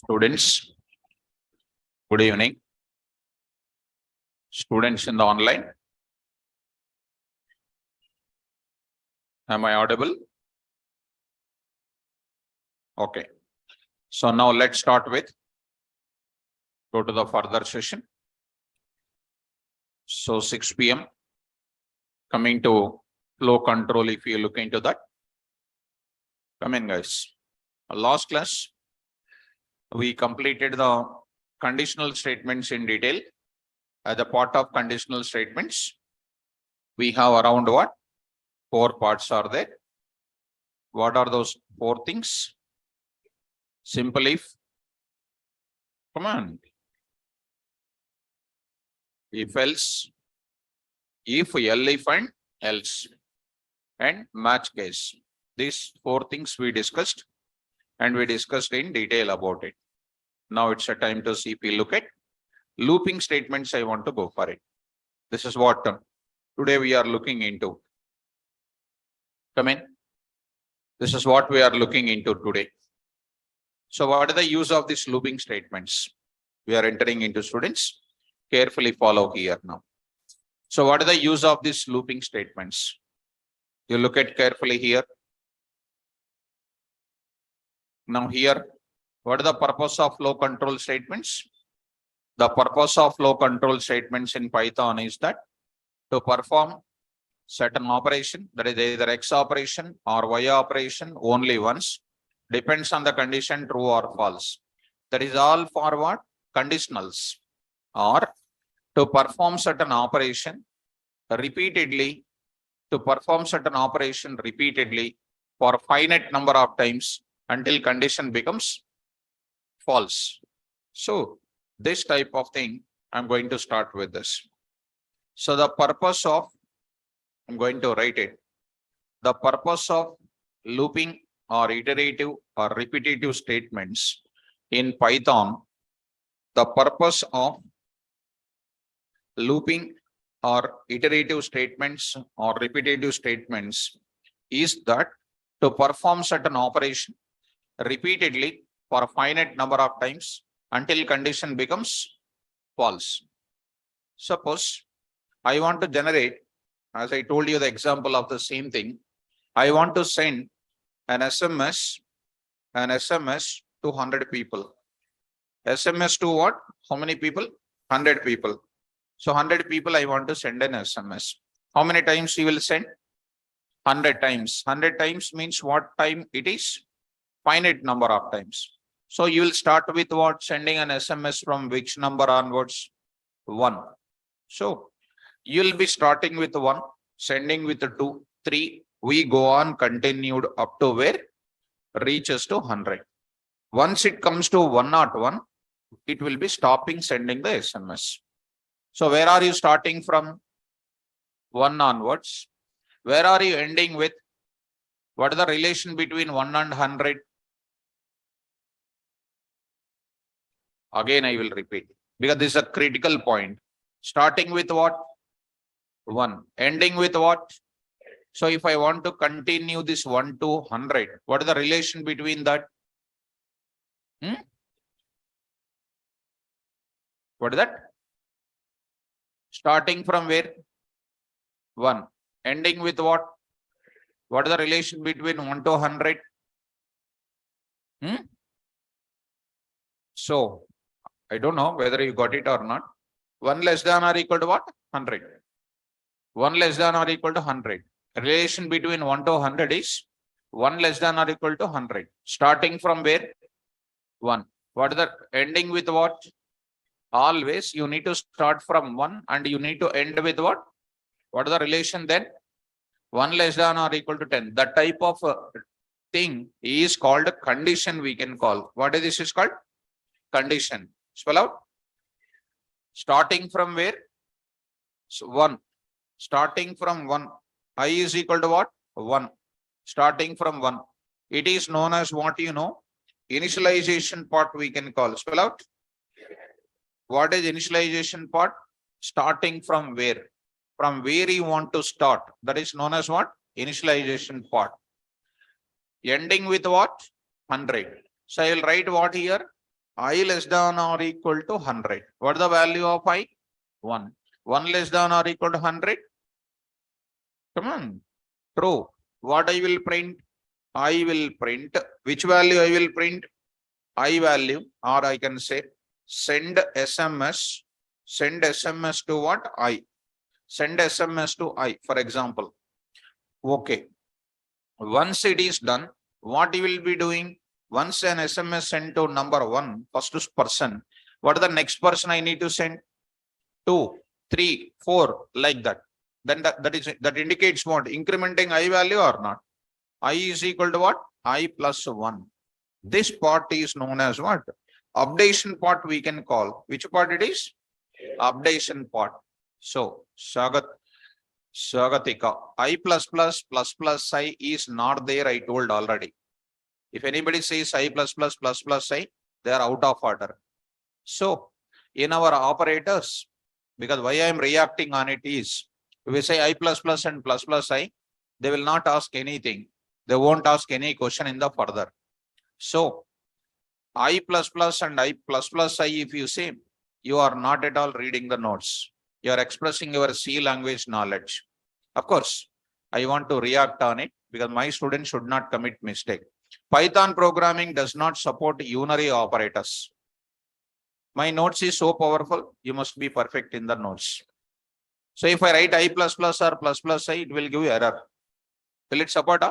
Students, good evening. Students in the online. Am I audible? Okay. So now let's start with, go to the further session. So 6 p.m. coming to flow control, if you look into that. Come in, guys. Last class, we completed the conditional statements in detail. As a part of conditional statements, we have around what? 4 parts are there. What are those 4 things? Simple if. Come on. If else, if elif and else, and match case. These 4 things we discussed, and we discussed in detail about it. Now it's a time to see if we look at looping statements. I want to go for it. This is what today we are looking into. Come in. This is what we are looking into today. So what are the use of these looping statements? We are entering into, students. Carefully follow here now. So what are the use of these looping statements? You look at carefully here. Now here, what is the purpose of flow control statements? The purpose of flow control statements in Python is that to perform certain operation, that is either X operation or Y operation only once, depends on the condition true or false. That is all for what? Conditionals. Or to perform certain operation repeatedly, for finite number of times until condition becomes false. So this type of thing, I'm going to start with this. So the purpose of, I'm going to write it. The purpose of looping or iterative or repetitive statements in Python, the purpose of looping or iterative statements or repetitive statements is that to perform certain operation repeatedly for a finite number of times until condition becomes false. Suppose I want to generate, as I told you the example of the same thing, I want to send an SMS to 100 people. SMS to what? How many people? 100 people. So 100 people I want to send an SMS. How many times you will send? 100 times. 100 times means what time it is? Finite number of times. So you will start with what? Sending an SMS from which number onwards? 1. So you will be starting with 1, sending with 2, 3. We go on continued up to where? Reaches to 100. Once it comes to 101, it will be stopping sending the SMS. So where are you starting from? 1 onwards. Where are you ending with? What is the relation between 1 and 100? Again, I will repeat because this is a critical point. Starting with what? 1. Ending with what? So if I want to continue this 1 to 100, what is the relation between that? What is that? Starting from where? 1. Ending with what? What is the relation between 1 to 100? So, I don't know whether you got it or not. 1 less than or equal to what? 100. 1 less than or equal to 100. Relation between 1 to 100 is 1 less than or equal to 100. Starting from where? 1. What is the ending with what? Always you need to start from 1 and you need to end with what? What is the relation then? 1 less than or equal to 10. That type of thing is called a condition, we can call. What is this is called? Condition. Spell out. Starting from where? So 1. Starting from 1. I is equal to what? 1. Starting from 1. It is known as what you know? Initialization part we can call. Spell out. What is initialization part? Starting from where? From where you want to start. That is known as what? Initialization part. Ending with what? 100. So I will write what here? I less than or equal to 100. What is the value of I? 1. 1 less than or equal to 100? Come on. True. What I will print? I will print. Which value I will print? I value, or I can say send SMS. Send SMS to what? I. Send SMS to I, for example. Okay. Once it is done, what you will be doing? Once an SMS sent to number 1, first person, what is the next person I need to send? 2, 3, 4, like that. Then that indicates what? Incrementing I value or not? I is equal to what? I plus 1. This part is known as what? Updation part we can call. Which part it is? Updation part. So, Sagatika, I plus plus plus plus I is not there, I told already. If anybody says I plus plus plus plus I, they are out of order. So, in our operators, because why I am reacting on it is, if we say I plus plus and plus plus I, they will not ask anything. They won't ask any question in the further. So, I plus plus and I plus plus I, if you say, you are not at all reading the notes. You are expressing your C language knowledge. Of course, I want to react on it because my students should not commit mistake. Python programming does not support unary operators. My notes is so powerful, you must be perfect in the notes. So if I write I plus plus or plus plus I, it will give you error. Will it support?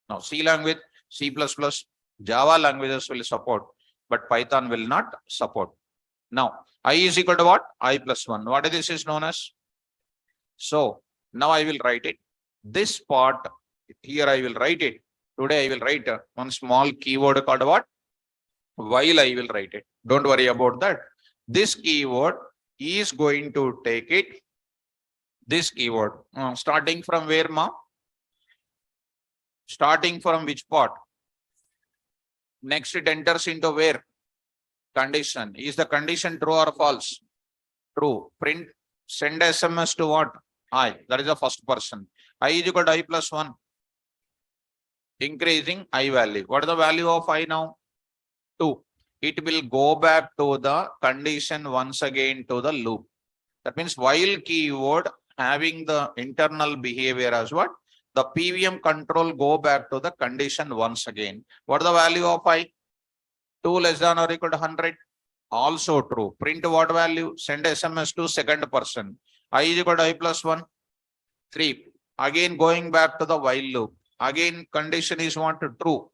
No, C language, C plus plus, Java languages will support, but Python will not support. Now, I is equal to what? I plus 1. What is this is known as? So, now I will write it. This part, here I will write it. Today I will write one small keyword called what? While I will write it. Don't worry about that. This keyword is going to take it. This keyword, starting from where, ma? Starting from which part? Next it enters into where? Condition. Is the condition true or false? True. Print, send SMS to what? I. That is the first person. I is equal to I plus 1. Increasing I value. What is the value of I now? 2. It will go back to the condition once again to the loop. That means while keyword having the internal behavior as what? The PVM control go back to the condition once again. What is the value of I? 2 less than or equal to 100. Also true. Print what value? Send SMS to second person. I is equal to I plus 1. 3. Again going back to the while loop. Again condition is what? True.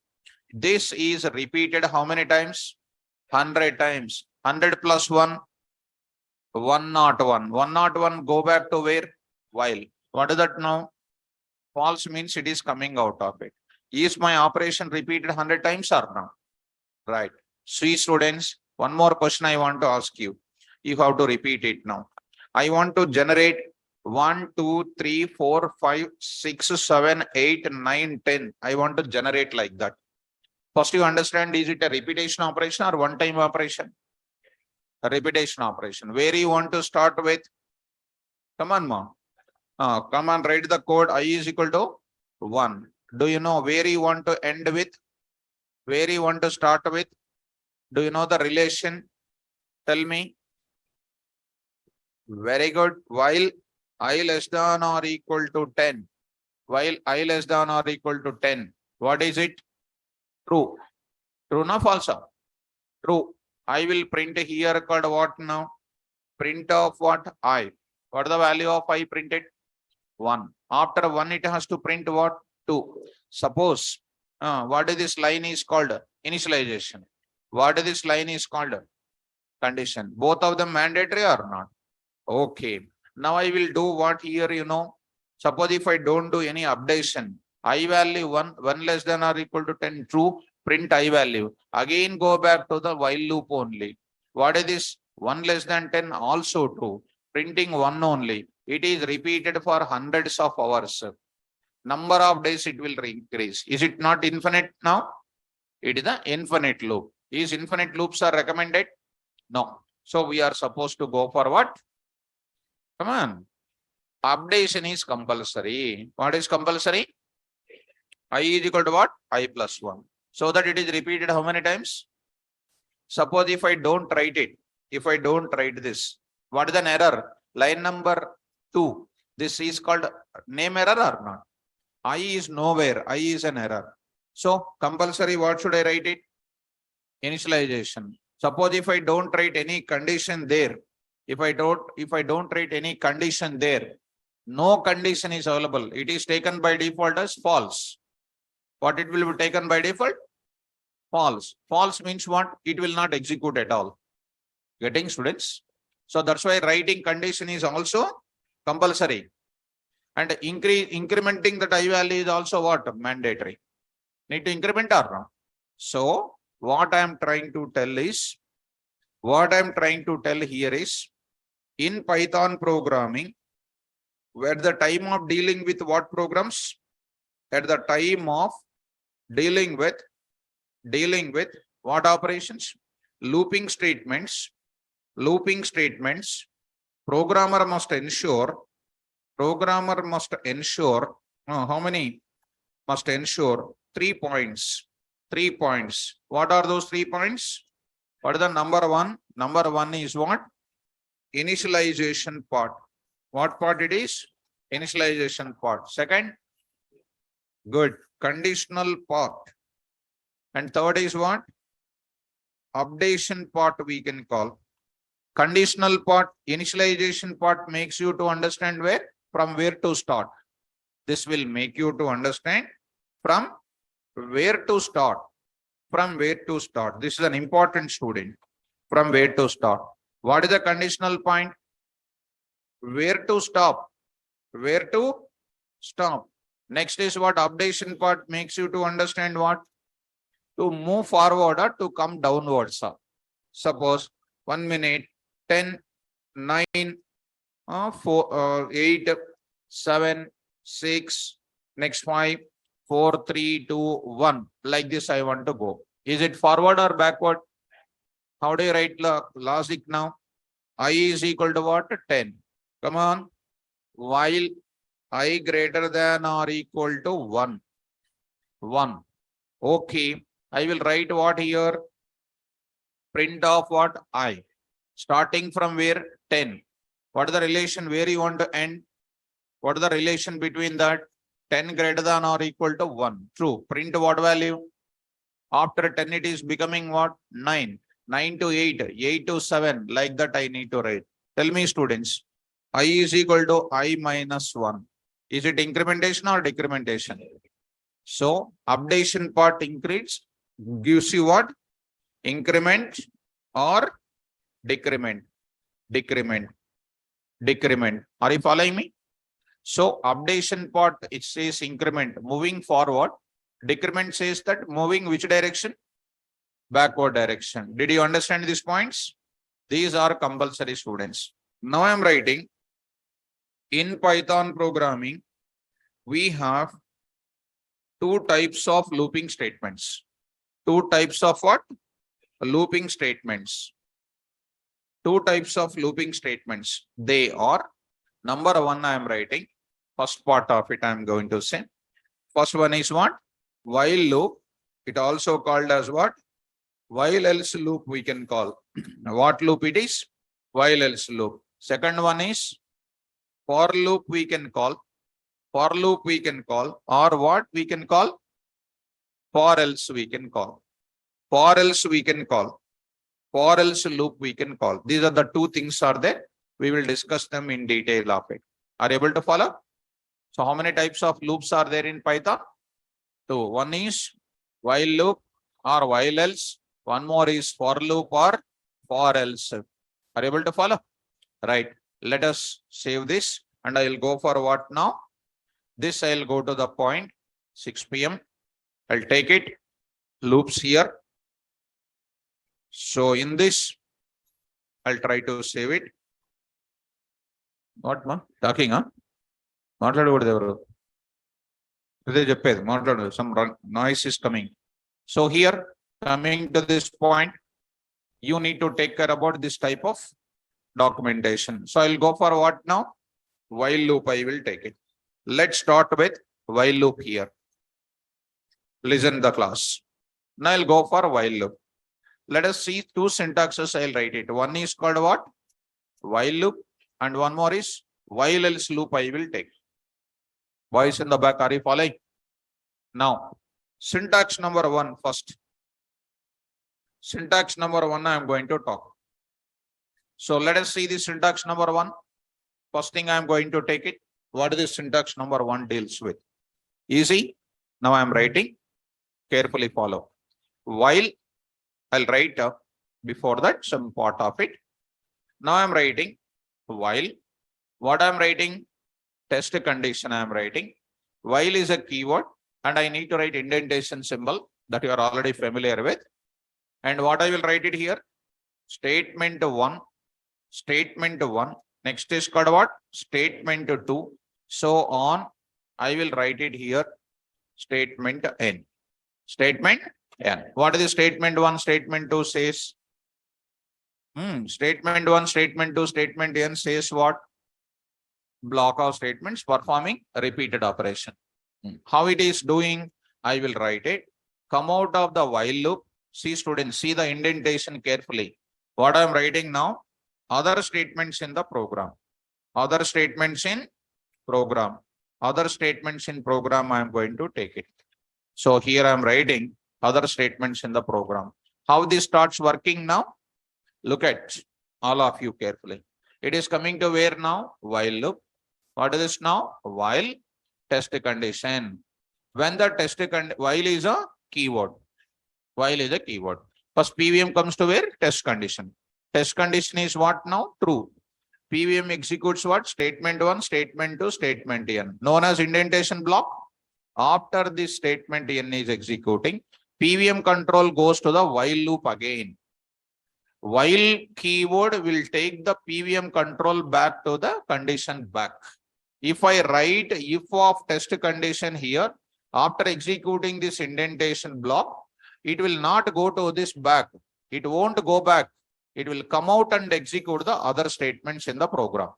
This is repeated how many times? 100 times. 100 plus 1. 101. 101 go back to where? While. What is that now? False means it is coming out of it. Is my operation repeated 100 times or not? Right. See students, one more question I want to ask you. You have to repeat it now. I want to generate 1, 2, 3, 4, 5, 6, 7, 8, 9, 10. I want to generate like that. First you understand, is it a repetition operation or one-time operation? A repetition operation. Where you want to start with? Come on, mom. Come on, write the code. I is equal to 1. Do you know where you want to end with? Where you want to start with? Do you know the relation? Tell me. Very good. While I less than or equal to 10. While I less than or equal to 10. What is it? True. True or false? True. I will print here called what now? Print of what? I. What is the value of I printed? 1. After 1, it has to print what? 2. Suppose, what is this line is called? Initialization. What is this line is called? Condition. Both of them mandatory or not? Okay. Now I will do what here, suppose if I don't do any updation, I value 1 less than or equal to 10 true, print I value. Again go back to the while loop only. What is this? 1 less than 10 also true. Printing 1 only. It is repeated for hundreds of hours. Number of days it will increase. Is it not infinite now? It is the infinite loop. Is infinite loops are recommended? No. So we are supposed to go for what? Come on. Updation is compulsory. What is compulsory? I is equal to what? I plus 1. So that it is repeated how many times? Suppose if I don't write it, if I don't write this, what is an error? Line number 2. This is called name error or not? I is nowhere. I is an error. So compulsory, what should I write it? Initialization. Suppose if I don't write any condition there, if I don't write any condition there, no condition is available. It is taken by default as false. What it will be taken by default? False. False means what? It will not execute at all. Getting, students? So that's why writing condition is also compulsory. And incrementing the I value is also what? Mandatory. Need to increment or not? So what I am trying to tell is, here is, in Python programming, where the time of dealing with what programs? At the time of dealing with what operations? Looping statements. Programmer must ensure, how many? Must ensure 3 points. 3 points. What are those 3 points? What is the number one? Number one is what? Initialization part. What part it is? Initialization part. Second, good, conditional part. And third is what? Updation part we can call. Conditional part, initialization part makes you to understand from where to start. This will make you to understand from where to start. This is an important student. From where to start. What is the conditional point? Where to stop. Next is what? Updation part makes you to understand what? To move forward or to come downwards. Suppose 1 minute, 10, 9, 4, 8, 7, 6, next 5, 4, 3, 2, 1. Like this I want to go. Is it forward or backward? How do you write logic now? I is equal to what? 10. Come on. While I greater than or equal to 1. 1. Okay. I will write what here? Print of what? I. Starting from where? 10. What is the relation where you want to end? What is the relation between that? 10 greater than or equal to 1. True. Print what value? After 10 it is becoming what? 9. 9 to 8. 8 to 7. Like that I need to write. Tell me, students. I is equal to I minus 1. Is it incrementation or decrementation? So updation part increase gives you what? Increment or decrement. Are you following me? So updation part, it says increment, moving forward. Decrement says that moving which direction? Backward direction. Did you understand these points? These are compulsory, students. Now I am writing, in Python programming, we have 2 types of looping statements. 2 types of what? Looping statements. 2 types of looping statements. They are, number 1 I am writing. First part of it I am going to say. First one is what? While loop. It also called as what? While else loop we can call. What loop it is? While else loop. Second one is for loop we can call. For loop we can call. Or what we can call? For else we can call. For else we can call. For else loop we can call. These are the 2 things are there. We will discuss them in detail of it. Are you able to follow? So how many types of loops are there in Python? 2. One is while loop or while else. One more is for loop or for else. Are you able to follow? Right. Let us save this and I will go for what now? This I will go to the point 6 p.m. I'll take it. Loops here. So in this, I'll try to save it. What ma? Talking, huh? Some noise is coming. So here, coming to this point, you need to take care about this type of documentation. So I'll go for what now? While loop I will take it. Let's start with while loop here. Listen the class. Now I'll go for while loop. let us see two syntaxes. I'll write it. One is called what? While loop, and one more is while else loop I will take. Boys in the back, are you following? Now, syntax number one first. Syntax number one I am going to talk. So let us see the syntax number one. First thing I am going to take it. What is the syntax number one deals with? Easy. Now I am writing. Carefully follow. While I'll write before that some part of it. Now I am writing while. What I am writing? Test condition I am writing. While is a keyword and I need to write indentation symbol that you are already familiar with. And what I will write it here? Statement one. Statement one. Next is called what? Statement two. So on. I will write it here. Statement n. Statement n. What is the statement one? Statement two says? Statement one, statement two, statement n says what? Block of statements performing repeated operation. How it is doing? I will write it. Come out of the while loop. See students, see the indentation carefully. What I am writing now? Other statements in the program. Other statements in program. Other statements in program I am going to take it. So here I am writing other statements in the program. How this starts working now? Look at all of you carefully. It is coming to where now? While loop. What is this now? While test condition. When the test while is a keyword. While is a keyword. First PVM comes to where? Test condition. Test condition is what now? True. PVM executes what? Statement one, statement two, statement n. Known as indentation block. After this statement n is executing, PVM control goes to the while loop again. While keyword will take the PVM control back to the condition back. If I write if of test condition here, after executing this indentation block, it will not go to this back. It won't go back. It will come out and execute the other statements in the program.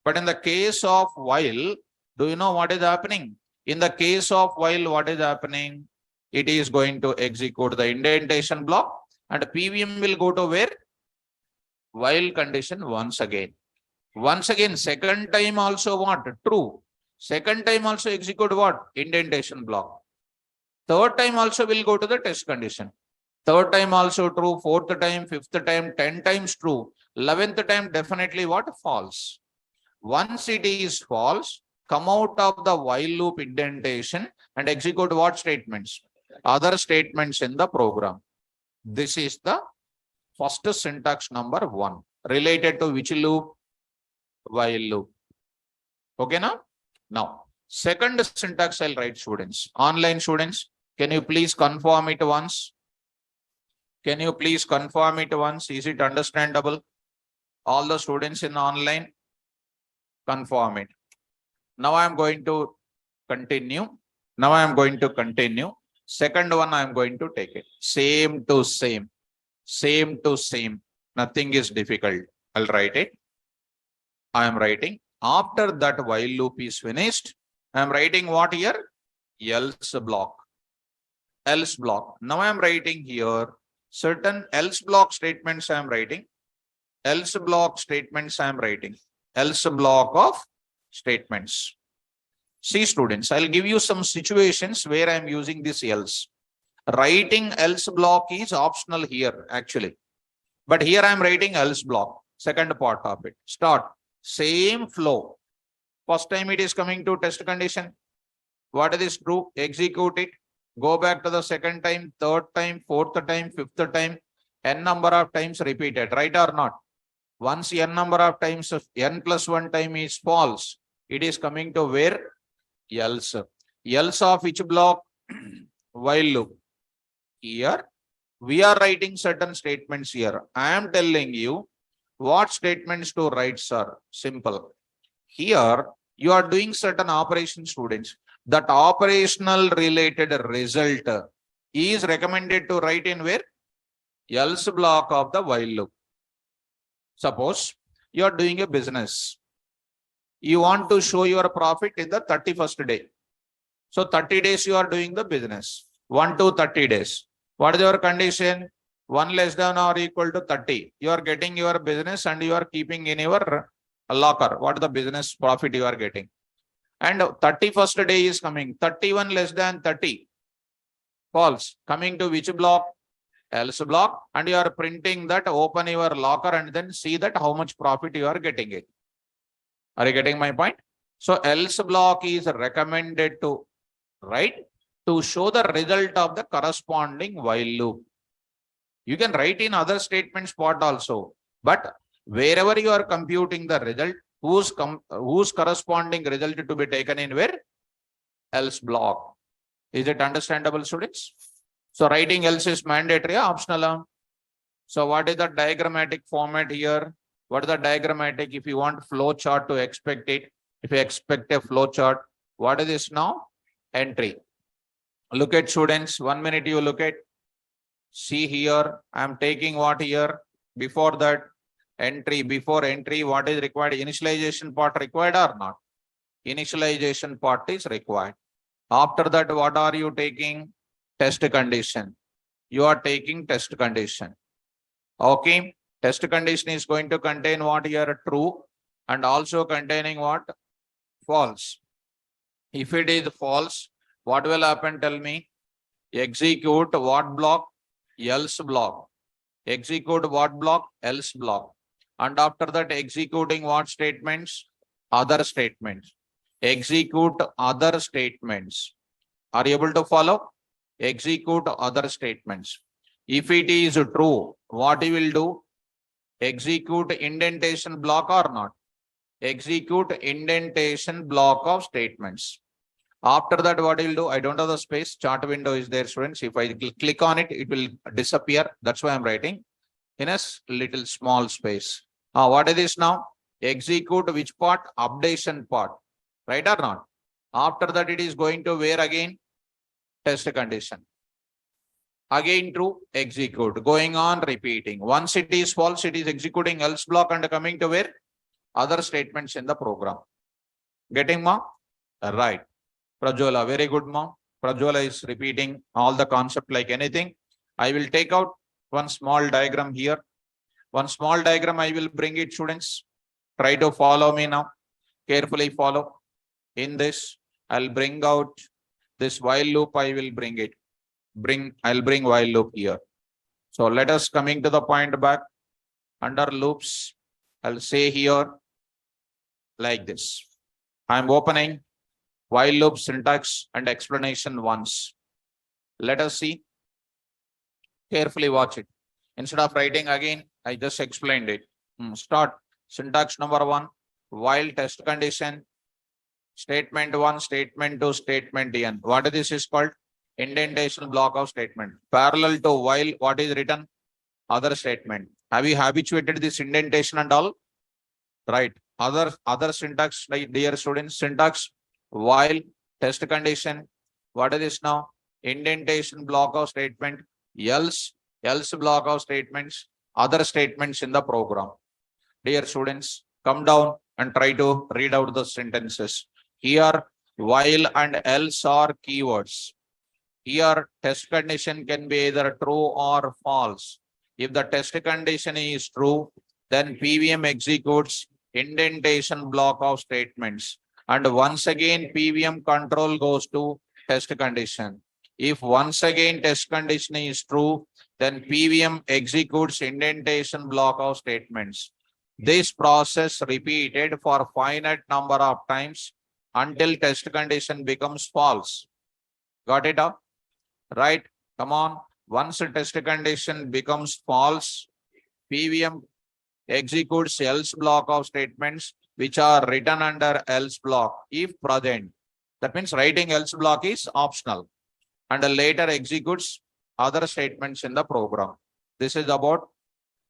But in the case of while, do you know what is happening? In the case of while, what is happening? It is going to execute the indentation block and PVM will go to where? While condition once again. Once again, second time also what? True. Second time also execute what? Indentation block. Third time also will go to the test condition. Third time also true. Fourth time, fifth time, 10 times true. 11th time definitely what? False. Once it is false, come out of the while loop indentation and execute what statements? Other statements in the program. This is the first syntax number one. Related to which loop? While loop. Okay now? Now, second syntax I'll write students. Online students, can you please confirm it once? Can you please confirm it once? Is it understandable? All the students in online, confirm it. Now I am going to continue. Now I am going to continue. Second one I am going to take it. Same to same. Same to same. Nothing is difficult. I'll write it. I am writing. After that while loop is finished, I am writing what here? Else block. Else block. Now I am writing here certain else block statements I am writing. Else block statements I am writing. Else block of statements. See students, I'll give you some situations where I am using this else. Writing else block is optional here actually. But here I am writing else block. Second part of it. Start. Same flow. First time it is coming to test condition. What is true? Execute it. Go back to the second time, third time, fourth time, fifth time. N number of times repeated. Right or not? Once n number of times, n plus 1 time is false. It is coming to where? Else. Else of which block? While loop. Here, we are writing certain statements here. I am telling you what statements to write, sir. Simple. Here, you are doing certain operations, students. That operational related result is recommended to write in where? Else block of the while loop. Suppose you are doing a business. You want to show your profit in the 31st day. So 30 days you are doing the business. 1 to 30 days. What is your condition? 1 less than or equal to 30. You are getting your business and you are keeping in your locker. What is the business profit you are getting? And 31st day is coming. 31 less than 30. False. Coming to which block? Else block. And you are printing that, open your locker and then see that how much profit you are getting it. Are you getting my point? So else block is recommended to write to show the result of the corresponding while loop. You can write in other statements part also, but wherever you are computing the result, whose corresponding result to be taken in where? Else block. Is it understandable, students? So writing else is mandatory or optional? So what is the diagrammatic format here? What is the diagrammatic? If you want flow chart to expect it, if you expect a flow chart, what is this now? Entry. Look at students, 1 minute you look at. See here, I am taking what here? Before that, entry, before entry, what is required? Initialization part required or not? Initialization part is required. After that, what are you taking? Test condition. You are taking test condition. Okay. Test condition is going to contain what here? True. And also containing what? False. If it is false, what will happen? Tell me. Execute what block? Else block. Execute what block? Else block. And after that, executing what statements? Other statements. Execute other statements. Are you able to follow? Execute other statements. If it is true, what you will do? Execute indentation block or not? Execute indentation block of statements. After that, what you will do? I don't have the space. Chart window is there, students. If I click on it, it will disappear. That's why I'm writing in a little small space. What is this now? Execute which part? Updation part. Right or not? After that, it is going to where again? Test condition. Again true, execute. Going on, repeating. Once it is false, it is executing else block and coming to where? Other statements in the program. Getting ma? Right. Prajwala, very good ma. Prajwala is repeating all the concept like anything. I will take out one small diagram here. One small diagram, I will bring it, students. Try to follow me now. Carefully follow. In this, I'll bring out this while loop. I will bring it. I'll bring while loop here. So let us coming to the point back. Under loops, I'll say here like this. I'm opening while loop syntax and explanation once. Let us see. Carefully watch it. Instead of writing again, I just explained it. Start. Syntax number 1. While test condition. Statement 1, statement 2, statement n. What this is called? Indentation block of statement. Parallel to while, what is written? Other statement. Have you habituated this indentation and all? Right. Other syntax, like dear students, syntax while test condition. What is this now? Indentation block of statement. Else block of statements. Other statements in the program. Dear students, come down and try to read out the sentences. Here, while and else are keywords. Here, test condition can be either true or false. If the test condition is true, then PVM executes indentation block of statements. And once again, PVM control goes to test condition. If once again test condition is true, then PVM executes indentation block of statements. This process repeated for finite number of times until test condition becomes false. Got it up? Right? Come on. Once a test condition becomes false, PVM executes else block of statements which are written under else block if present. That means writing else block is optional and later executes other statements in the program. This is about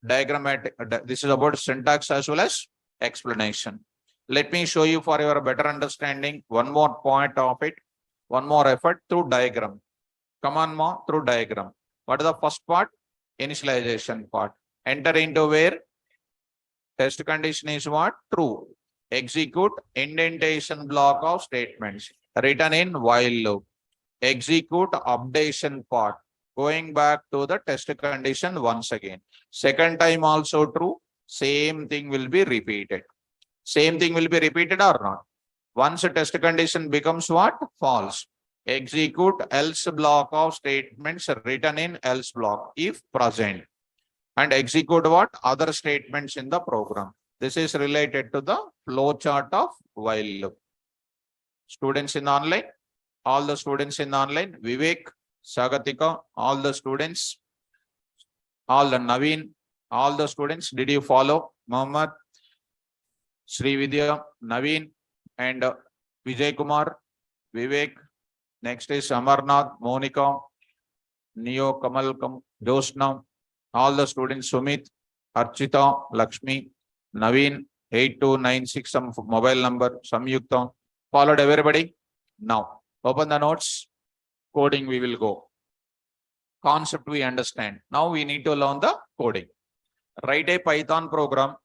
diagrammatic. This is about syntax as well as explanation. Let me show you for your better understanding one more point of it, one more effort through diagram. Come on, more through diagram. What is the first part? Initialization part. Enter into where? Test condition is what? True. Execute indentation block of statements written in while loop. Execute updation part. going back to the test condition once again. Second time also true, same thing will be repeated. Same thing will be repeated or not? Once a test condition becomes what? False. Execute else block of statements written in else block if present. And execute what? Other statements in the program. This is related to the flow chart of while loop. Students in online, all the students in online, Vivek, Sagatika, all the students, all the Naveen, all the students, did you follow? Mohammed, Srividya, Naveen, and Vijay Kumar, Vivek. Next is Amarnath, Monica, Neo, Kamal, Josna, all the students, Sumit, Archita, Lakshmi, Naveen, 8296, some mobile number, Samyukta. Followed everybody? Now, open the notes. Coding we will go. Concept we understand. Now we need to learn the coding. Write a Python program.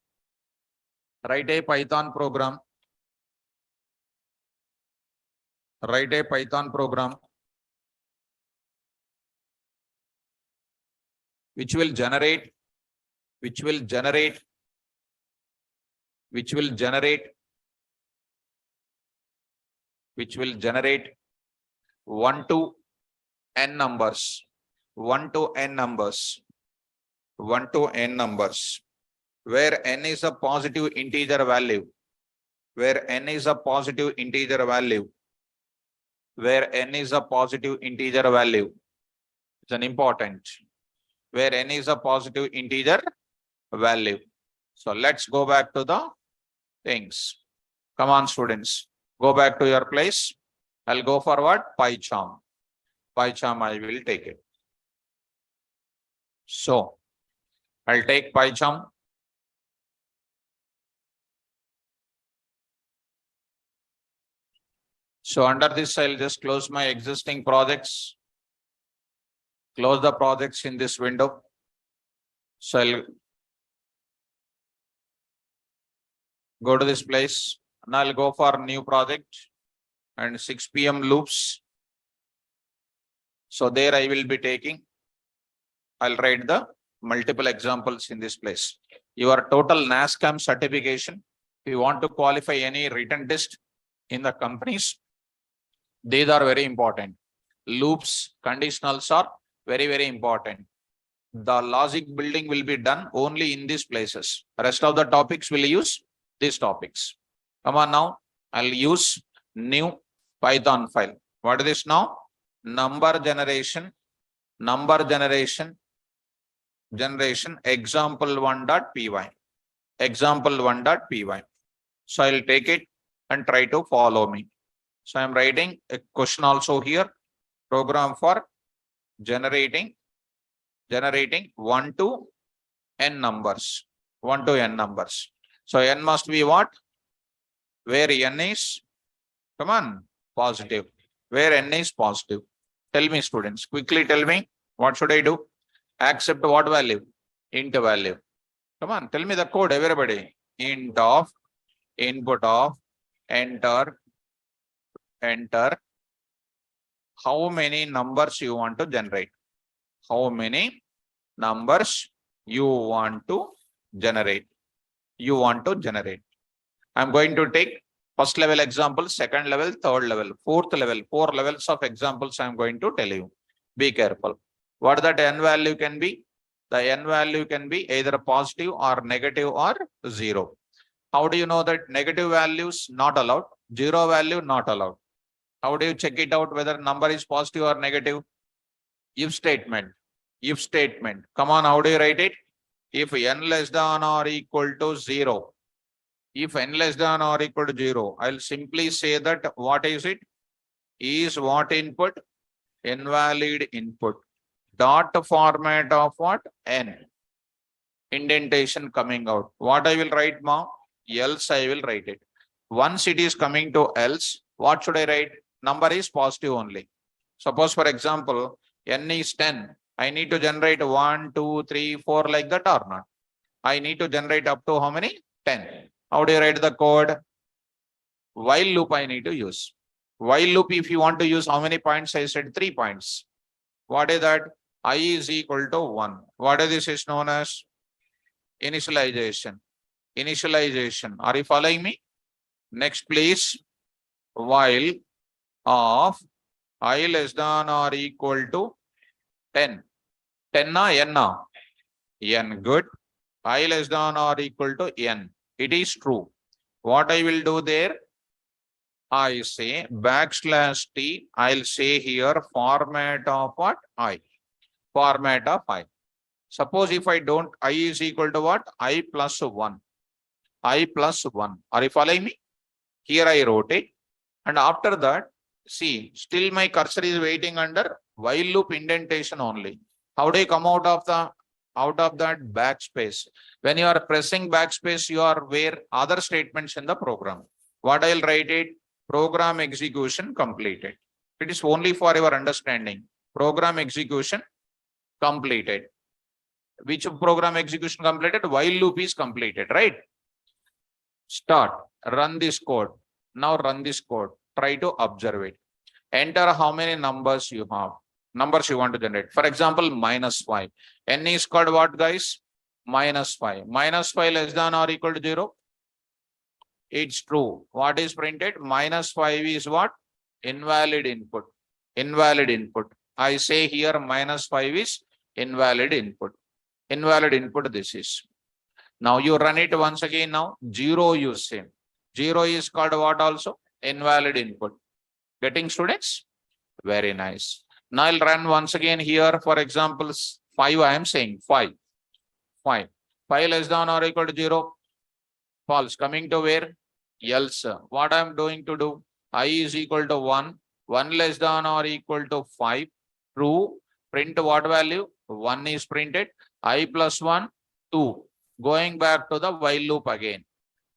Write a Python program. Write a Python program which will generate 1 to n numbers, 1 to n numbers, 1 to n numbers, where n is a positive integer value, where n is a positive integer value, where n is a positive integer value. It's an important, where n is a positive integer value. So let's go back to the things. Come on, students, go back to your place. I'll go for what? PyCharm. PyCharm, I will take it. So I'll take PyCharm. So under this, I'll just close my existing projects. Close the projects in this window. So I'll go to this place and I'll go for new project and 6 p.m. loops. So there I will be taking, I'll write the multiple examples in this place. Your total NASCAM certification, if you want to qualify any written test in the companies, these are very important. Loops, conditionals are very, very important. The logic building will be done only in these places. Rest of the topics will use these topics. Come on now, I'll use new Python file. What is this now? Number generation example1.py. Example1.py. So I'll take it and try to follow me. So I'm writing a question also here. Program for generating 1 to n numbers. 1 to n numbers. So n must be what? Where n is, come on, positive. Where n is positive. Tell me, students, quickly tell me, what should I do? Accept what value? Int value. Come on, tell me the code, everybody. Int of input of enter how many numbers you want to generate. How many numbers you want to generate. I'm going to take first level example, second level, third level, fourth level, 4 levels of examples I'm going to tell you. Be careful. What that n value can be? The n value can be either positive or negative or 0. How do you know that negative values not allowed? 0 value not allowed. How do you check it out whether number is positive or negative? If statement. Come on, how do you write it? If n less than or equal to 0. If n less than or equal to 0, I'll simply say that what is it? Is what input? Invalid input. Dot format of what? N. Indentation coming out. What I will write, ma? Else I will write it. Once it is coming to else, what should I write? Number is positive only. Suppose, for example, n is 10. I need to generate 1, 2, 3, 4 like that or not? I need to generate up to how many? 10. How do you write the code? While loop I need to use. While loop, if you want to use how many points? I said 3 points. What is that? I is equal to 1. What is this is known as? Initialization. Initialization. Are you following me? Next, please. While of I less than or equal to 10. 10 na n na? N. Good. I less than or equal to n. It is true. What I will do there? I say backslash t. I'll say here format of what? I. Format of I. Suppose if I don't, I is equal to what? I plus 1. I plus 1. Are you following me? Here I wrote it. And after that, see, still my cursor is waiting under while loop indentation only. How do you come out of that backspace? When you are pressing backspace, you are where other statements in the program. What I'll write it? Program execution completed. It is only for your understanding. Program execution completed. Which program execution completed? While loop is completed, right? Start. Run this code. Now run this code. Try to observe it. Enter how many numbers you have. Numbers you want to generate. For example, -5. N is called what, guys? -5. -5 less than or equal to 0. It's true. What is printed? -5 is what? Invalid input. Invalid input. I say here -5 is invalid input. Invalid input this is. Now you run it once again now. 0 you say. 0 is called what also? Invalid input. Getting, students? Very nice. Now I'll run once again here. For example, 5 I am saying 5. 5. 5 less than or equal to 0. False. Coming to where? Else. What I am doing to do? I is equal to 1. 1 less than or equal to 5. True. Print what value? 1 is printed. I plus 1, 2. Going back to the while loop again.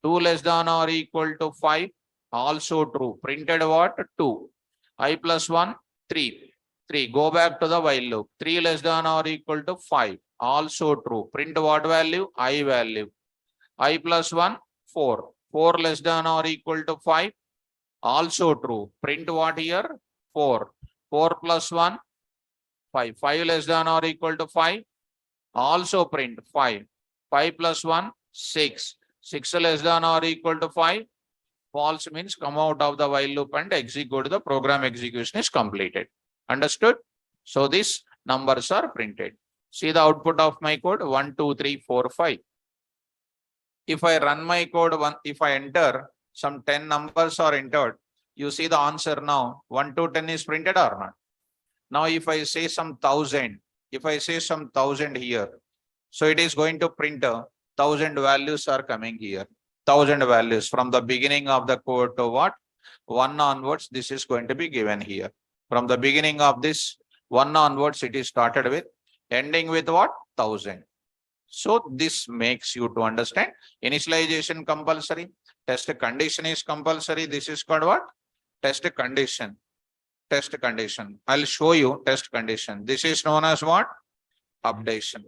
2 less than or equal to 5. Also true. Printed what? 2. I plus 1, 3. 3. Go back to the while loop. 3 less than or equal to 5. Also true. Print what value? I value. I plus 1, 4. 4 less than or equal to 5. Also true. Print what here? 4. 4 plus 1, 5. 5 less than or equal to 5. Also print 5. 5 plus 1, 6. 6 less than or equal to 5. False means come out of the while loop and execute. The program execution is completed. Understood? So these numbers are printed. See the output of my code 1, 2, 3, 4, 5. If I run my code, if I enter some 10 numbers are entered, you see the answer now 1 to 10 is printed or not. Now if I say some 1000, if I say some 1000 here, so it is going to print 1000 values are coming here. 1000 values from the beginning of the code to what? 1 onwards, this is going to be given here. From the beginning of this 1 onwards, it is started with, ending with what? 1000. So this makes you to understand initialization compulsory, test condition is compulsory. This is called what? Test condition. Test condition. I'll show you test condition. This is known as what? Updation.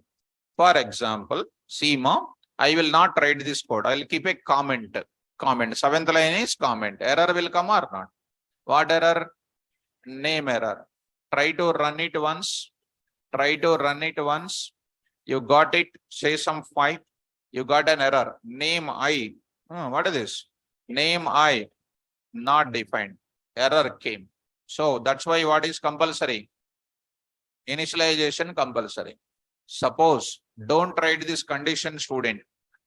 For example, see mom, I will not write this code. I'll keep a comment. Comment. Seventh line is comment. Error will come or not? What error? Name error. Try to run it once. Try to run it once. You got it. Say some 5. You got an error. Name I. What is this? Name I. Not defined. Error came. So that's why what is compulsory? Initialization compulsory. Suppose don't write this condition, student.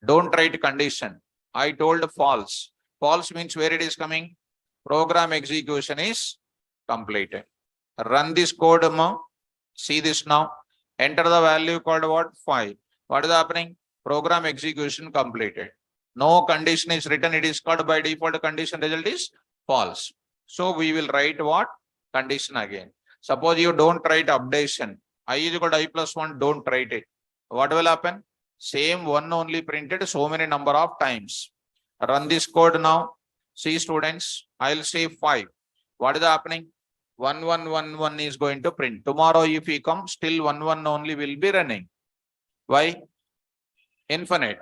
Don't write condition. I told false. False means where it is coming? Program execution is completed. Run this code. See this now. Enter the value called what? 5. What is happening? Program execution completed. No condition is written. It is called by default condition result is false. So we will write what? Condition again. Suppose you don't write updation. I is equal to I plus 1. Don't write it. What will happen? Same 1 only printed so many number of times. Run this code now. See students, I'll say 5. What is happening? 1, 1, 1, 1 is going to print. Tomorrow if we come, still 1, 1 only will be running. Why? Infinite.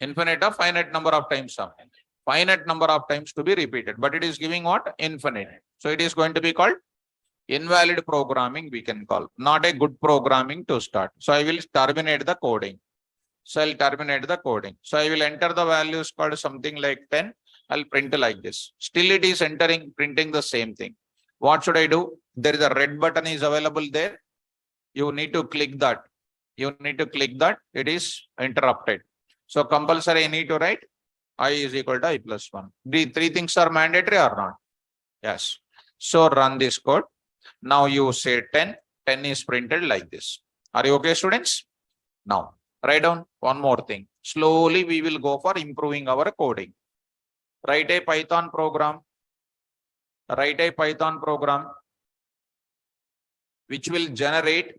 Infinite of finite number of times. Finite number of times to be repeated. But it is giving what? Infinite. So it is going to be called Invalid programming we can call, not a good programming to start. So I will terminate the coding. So I'll terminate the coding. So I will enter the values called something like 10. I'll print like this. Still it is printing the same thing. What should I do? There is a red button is available there. You need to click that. You need to click that. It is interrupted. So compulsory I need to write I is equal to I plus 1. The three things are mandatory or not? Yes. So run this code. Now you say 10. 10 is printed like this. Are you okay, students? Now write down one more thing. Slowly we will go for improving our coding. Write a Python program. Write a Python program which will generate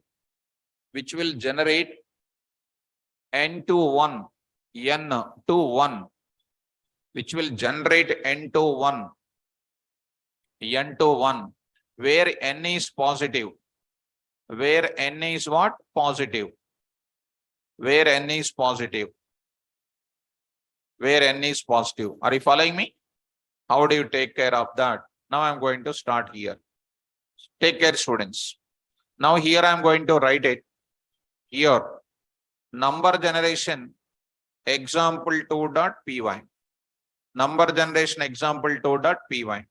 n to 1, n to 1, which will generate n to 1, n to 1, where n is positive, where n is what? Positive, where n is positive, where n is positive. Are you following me? How do you take care of that? Now I'm going to start here. Take care, students. Now here I'm going to write it. Here, number generation example2.py. Number generation example2.py.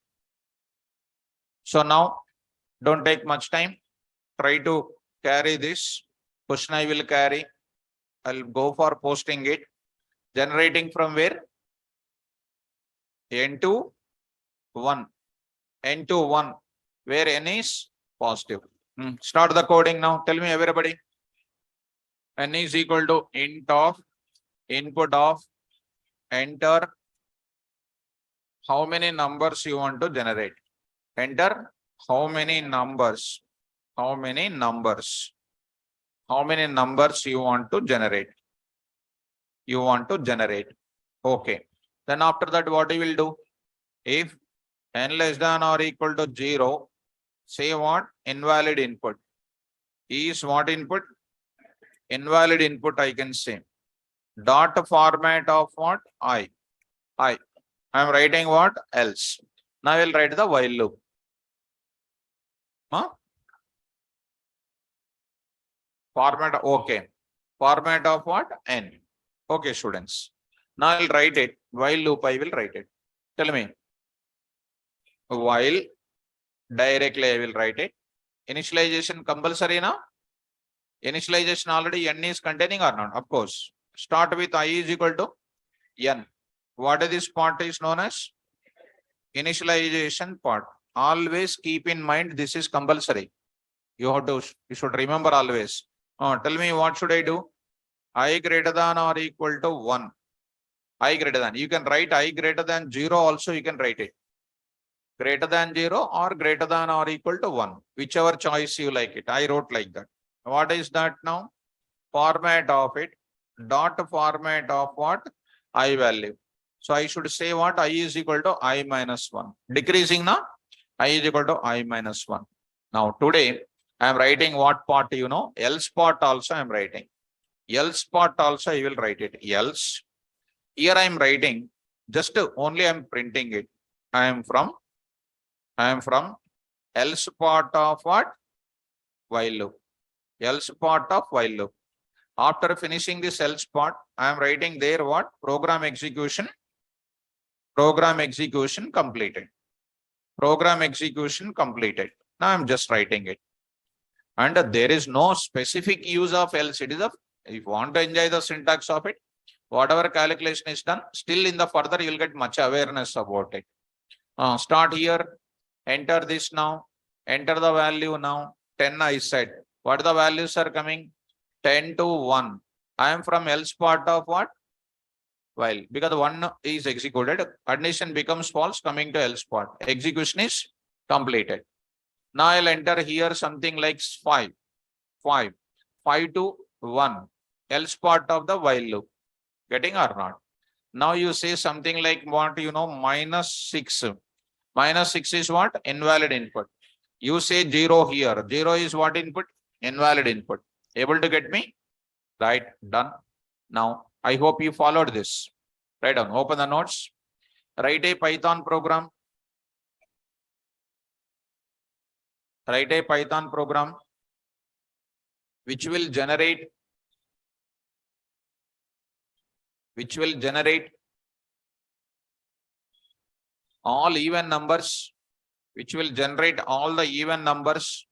So now don't take much time. Try to carry this. Question I will carry. I'll go for posting it. Generating from where? N to 1. N to 1. Where n is positive. Start the coding now. Tell me everybody. N is equal to int of input of enter. How many numbers you want to generate? Enter how many numbers? How many numbers? How many numbers you want to generate? You want to generate. Okay. Then after that, what you will do? If n less than or equal to 0, say what? Invalid input. Is what input? Invalid input I can say. Dot format of what? I am writing what? Else. Now I will write the while loop. Huh? Format, okay. Format of what? N. Okay, students. Now I'll write it. While loop I will write it. Tell me. While directly I will write it. Initialization compulsory now? Initialization already n is containing or not? Of course. Start with I is equal to n. What is this part is known as? Initialization part. Always keep in mind this is compulsory. You should remember always. Tell me what should I do? I greater than or equal to 1. I greater than. You can write I greater than 0 also you can write it. Greater than 0 or greater than or equal to 1. Whichever choice you like it. I wrote like that. What is that now? Format of it. Dot format of what? I value. So I should say what? I is equal to I minus 1. Decreasing now? I is equal to I minus 1. Now today I am writing what part you know? Else part also I am writing. Else part also I will write it. Else. Here I am writing. Just only I am printing it. I am from else part of what? While loop. Else part of while loop. After finishing this else part, I am writing there what? Program execution. Program execution completed. Program execution completed. Now I am just writing it. And there is no specific use of else. It is if you want to enjoy the syntax of it, whatever calculation is done, still in the further you will get much awareness about it. Start here. Enter this now. Enter the value now. 10 I said. What the values are coming? 10 to 1. I am from else part of what? While. Because 1 is executed. Condition becomes false coming to else part. Execution is completed. Now I'll enter here something like 5. 5 to 1. Else part of the while loop. Getting or not? Now you say something like what you know? Minus 6. Minus 6 is what? Invalid input. You say 0 here. 0 is what input? Invalid input. Able to get me? Right. Done. Now, I hope you followed this. Write down. Open the notes. Write a Python program. Write a Python program which will generate all even numbers, which will generate all the even numbers,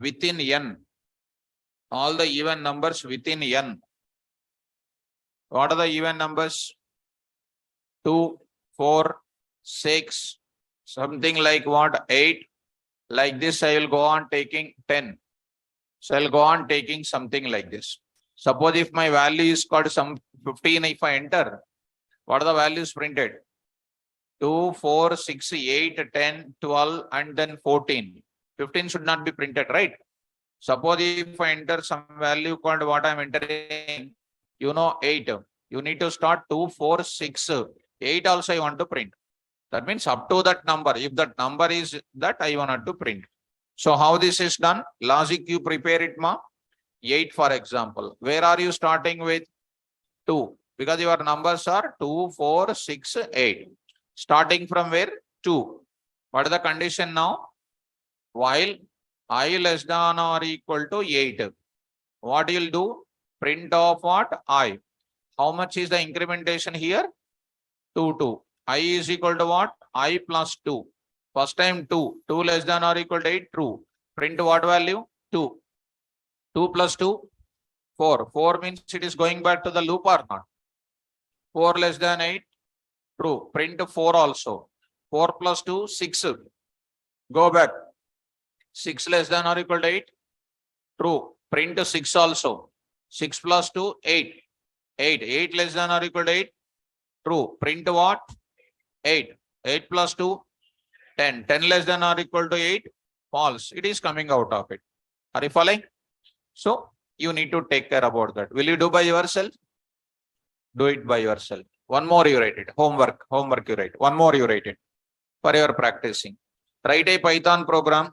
within n, all the even numbers within n. What are the even numbers? 2, 4, 6, something like what? 8. Like this, I will go on taking 10. So I'll go on taking something like this. Suppose if my value is called some 15, if I enter, what are the values printed? 2, 4, 6, 8, 10, 12, and then 14. 15 should not be printed, right? Suppose if I enter some value called what I'm entering, 8. You need to start 2, 4, 6, 8 also I want to print. That means up to that number. If that number is that, I want to print. So how this is done? Logic you prepare it, ma. 8 for example. Where are you starting with? 2. Because your numbers are 2, 4, 6, 8. Starting from where? 2. What is the condition now? While I less than or equal to 8. What you'll do? Print of what? I. How much is the incrementation here? 2, 2. I is equal to what? I plus 2. First time 2. 2 less than or equal to 8. True. Print what value? 2. 2 plus 2? 4. 4 means it is going back to the loop or not? 4 less than 8? True. Print 4 also. 4 plus 2? 6. Go back. 6 less than or equal to 8? True. Print 6 also. 6 plus 2? 8. 8. 8 less than or equal to 8? True. Print what? 8. 8 plus 2? 10. 10 less than or equal to 8? False. It is coming out of it. Are you following? So you need to take care about that. Will you do by yourself? Do it by yourself. One more you write it. Homework you write. One more you write it for your practicing. Write a Python program.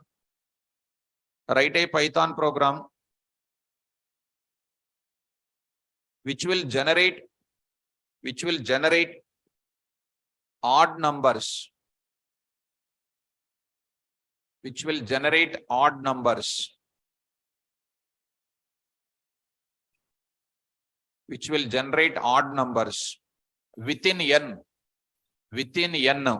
Which will generate odd numbers. Which will generate odd numbers within n. Within n.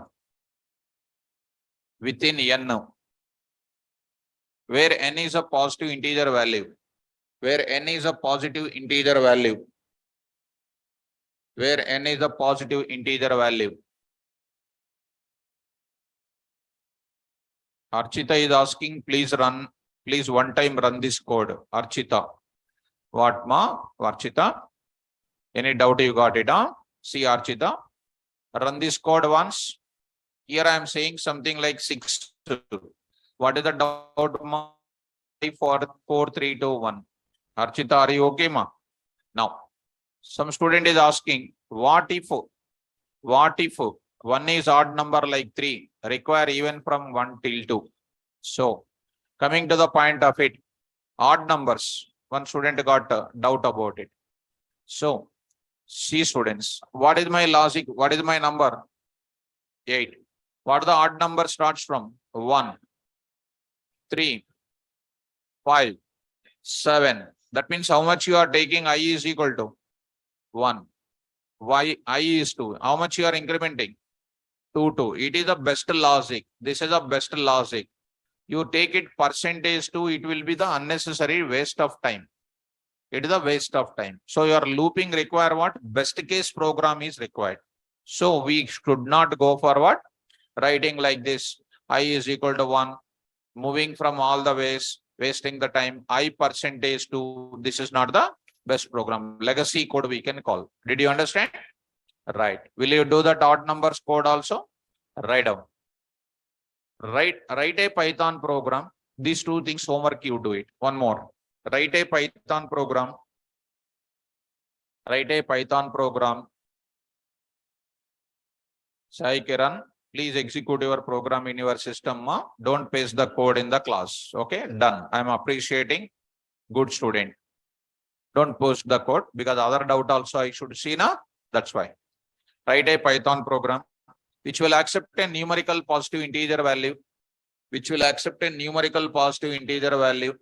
Where n is a positive integer value. Where n is a positive integer value. Archita is asking, please one time run this code. Archita. What, ma? Archita? Any doubt you got it, huh? See, Archita. Run this code once. Here I am saying something like 6. What is the doubt, ma? 4, 3, 2, 1. Archita, are you okay, ma? Now, some student is asking, what if 1 is odd number like 3, require even from 1 till 2. So, coming to the point of it, odd numbers, one student got a doubt about it. So, see students, what is my logic? What is my number? 8. What the odd number starts from? 1, 3, 5, 7. That means how much you are taking I is equal to? 1. Why I is 2. How much you are incrementing? 2, 2. It is the best logic. This is the best logic. You take it percentage 2, it will be the unnecessary waste of time. It is a waste of time. So your looping require what? Best case program is required. So we should not go for what? Writing like this. I is equal to 1. Moving from all the ways, wasting the time. I percentage 2. This is not the best program. Legacy code we can call. Did you understand? Right. Will you do that odd numbers code also? Write down. Write a Python program. These 2 things homework you do it. One more. Write a Python program. Sai Kiran, please execute your program in your system. Ma. Don't paste the code in the class. Okay, done. I'm appreciating. Good student. Don't post the code because other doubt also I should see now. That's why. Write a Python program. which will accept a numerical positive integer value, which will accept a numerical positive integer value,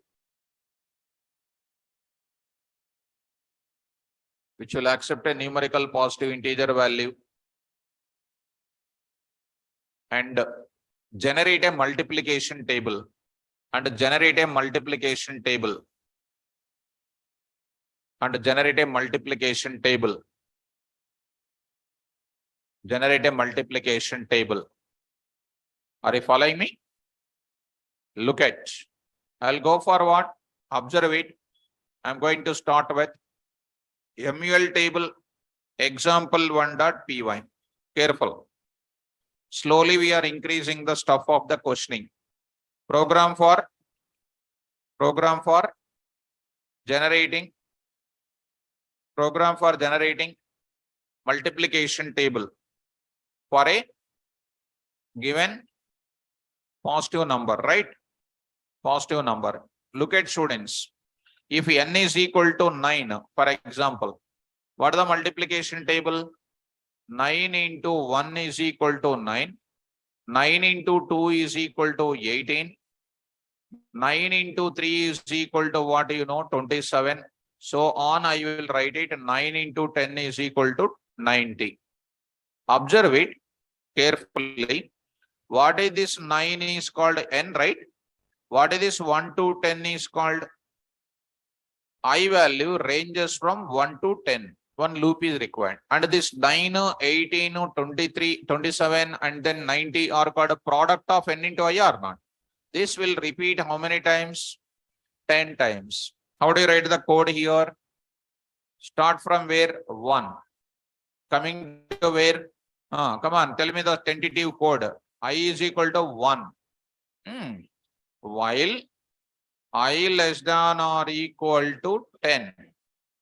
which will accept a numerical positive integer value, and generate a multiplication table, and generate a multiplication table, and generate a multiplication table, generate a multiplication table. Are you following me? Look at, I'll go for what? Observe it. I'm going to start with MUL table example1.py. Careful. Slowly we are increasing the stuff of the questioning. Program for generating multiplication table for a given positive number, right? Positive number. Look at students. If n is equal to 9, for example, what is the multiplication table? 9 into 1 is equal to 9. 9 into 2 is equal to 18. 9 into 3 is equal to what? 27. So on I will write it. 9 into 10 is equal to 90. Observe it carefully. What is this? 9 is called n, right? What is this? 1 to 10 is called I value, ranges from 1 to 10. One loop is required. And this 9, 18, 23, 27, and then 90 are called a product of n into I or not? This will repeat how many times? 10 times. How do you write the code here? Start from where? 1. Coming to where? Come on, tell me the tentative code. I is equal to 1. While I less than or equal to 10.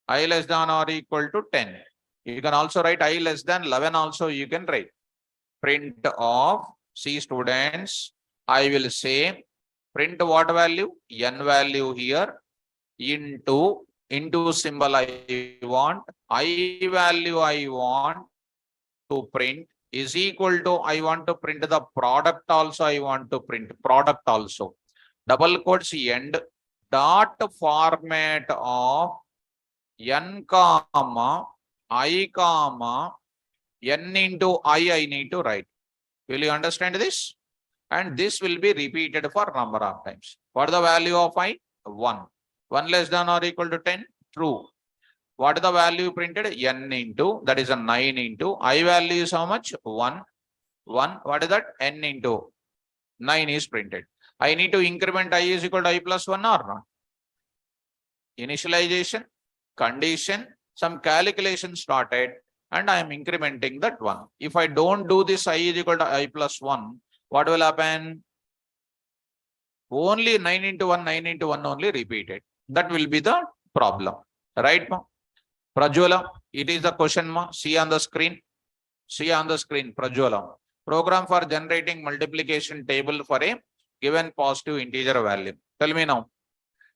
I less than or equal to 10. You can also write I less than 11 also you can write. Print of, see students, I will say print what value? N value here into symbol I want. I value I want to print is equal to, I want to print the product also, I want to print product also. Double quotes end dot format of n comma I comma n into I need to write. Will you understand this? And this will be repeated for number of times. What is the value of I? 1. 1 less than or equal to 10? True. What is the value printed? N into, that is a 9 into, I value is how much? 1. 1. What is that? N into 9 is printed. I need to increment I is equal to I plus 1 or not? Initialization, condition, some calculation started, and I am incrementing that 1. If I don't do this I is equal to I plus 1, what will happen? Only 9 into 1 only repeated. That will be the problem. Right, ma? Prajwala, it is the question, ma. See on the screen. See on the screen, Prajwala. Program for generating multiplication table for a given positive integer value. Tell me now,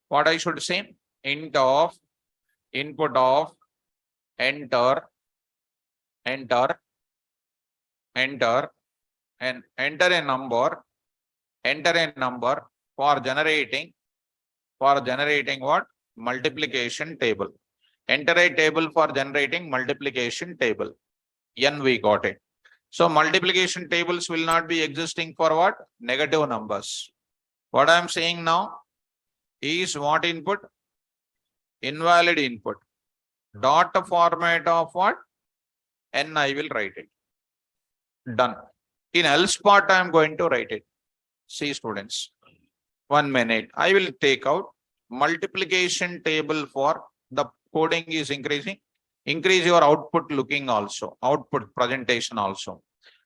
what I should say? Int of input of enter and enter a number for generating what? Multiplication table. Enter a table for generating multiplication table. N we got it. So multiplication tables will not be existing for what? Negative numbers. What I am saying now is what input? Invalid input. Dot format of what? N I will write it. Done. In else part I am going to write it. See students. 1 minute. I will take out multiplication table for the coding is increasing. Increase your output looking also. Output presentation also.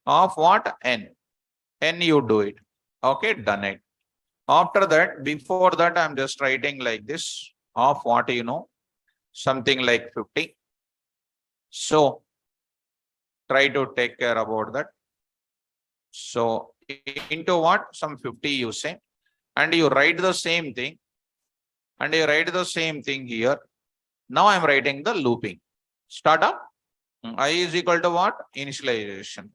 Of what? N. N you do it. Okay, done it. After that, before that, I am just writing like this. Of what something like 50. So try to take care about that. So into what? Some 50 you say. And you write the same thing. And you write the same thing here. Now I am writing the looping. Start up. I is equal to what? Initialization.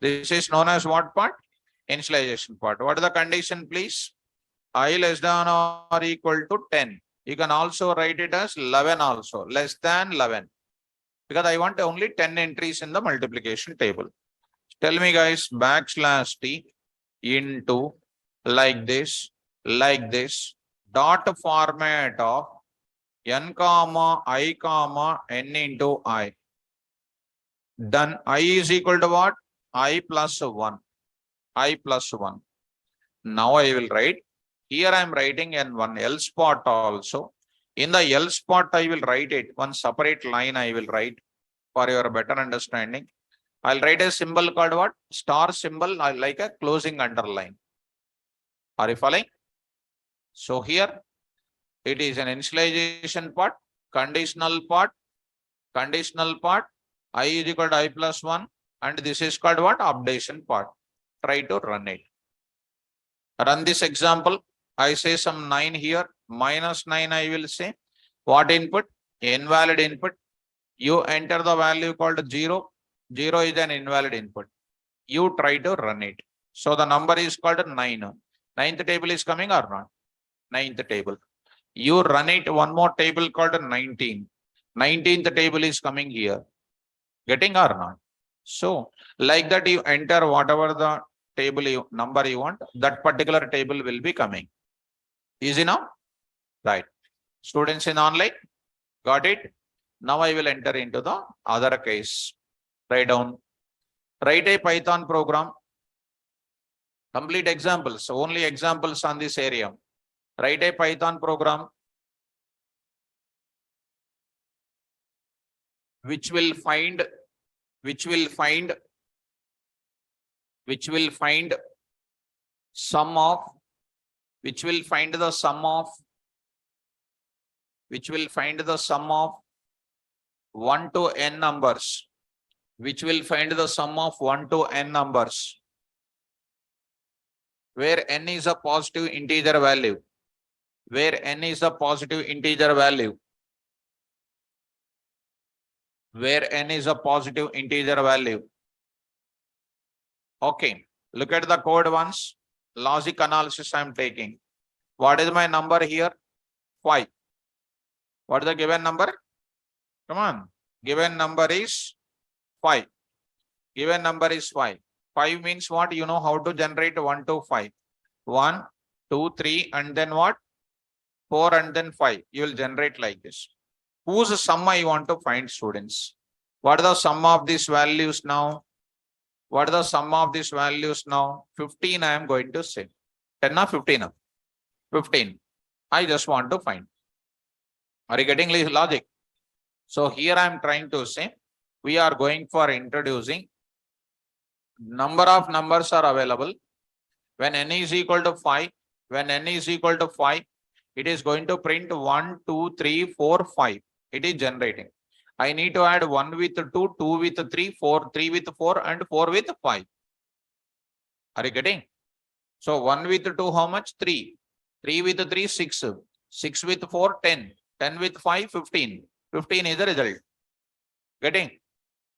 This is known as what part? Initialization part. What is the condition, please? I less than or equal to 10. You can also write it as 11 also, less than 11. Because I want only 10 entries in the multiplication table. Tell me guys, \t into like this, dot format of n comma I comma n into I. Done. I is equal to what? I plus 1. I plus 1. Now I will write. Here I am writing in one else part also. In the else part, I will write it. One separate line I will write for your better understanding. I'll write a symbol called what? Star symbol, I like a closing underline. Are you following? So here it is an initialization part, conditional part, I is equal to I plus 1, and this is called what? Updation part. Try to run it. Run this example. I say some 9 here, minus 9 I will say. What input? Invalid input. You enter the value called 0. 0 is an invalid input. You try to run it. So the number is called 9. Ninth table is coming or not? Ninth table. You run it one more table called 19. 19th table is coming here. Getting or not? So like that you enter whatever the table number you want, that particular table will be coming. Easy now? Right. Students in online, got it? Now I will enter into the other case. Write down. Write a Python program. Complete examples, only examples on this area. Write a Python program which will find sum of 1 to n numbers. Which will find the sum of 1 to n numbers, where n is a positive integer value. Where n is a positive integer value. Where n is a positive integer value. Okay, look at the code once. Logic analysis I am taking. What is my number here? 5. What is the given number? Come on. Given number is 5. Given number is 5. 5 means what? You know how to generate 1 to 5. 1, 2, 3, and then what? 4 and then 5. You will generate like this. Whose sum I want to find, students? What are the sum of these values now? What are the sum of these values now? 15 I am going to say. 10 or 15? 15. I just want to find. Are you getting logic? So here I am trying to say, we are going for introducing number of numbers are available. When n is equal to 5, it is going to print 1, 2, 3, 4, 5. It is generating. I need to add 1 with 2, 2 with 3, 4, 3 with 4, and 4 with 5. Are you getting? So 1 with 2, how much? 3. 3 with 3, 6. 6 with 4, 10. 10 with 5, 15. 15 is the result. Getting?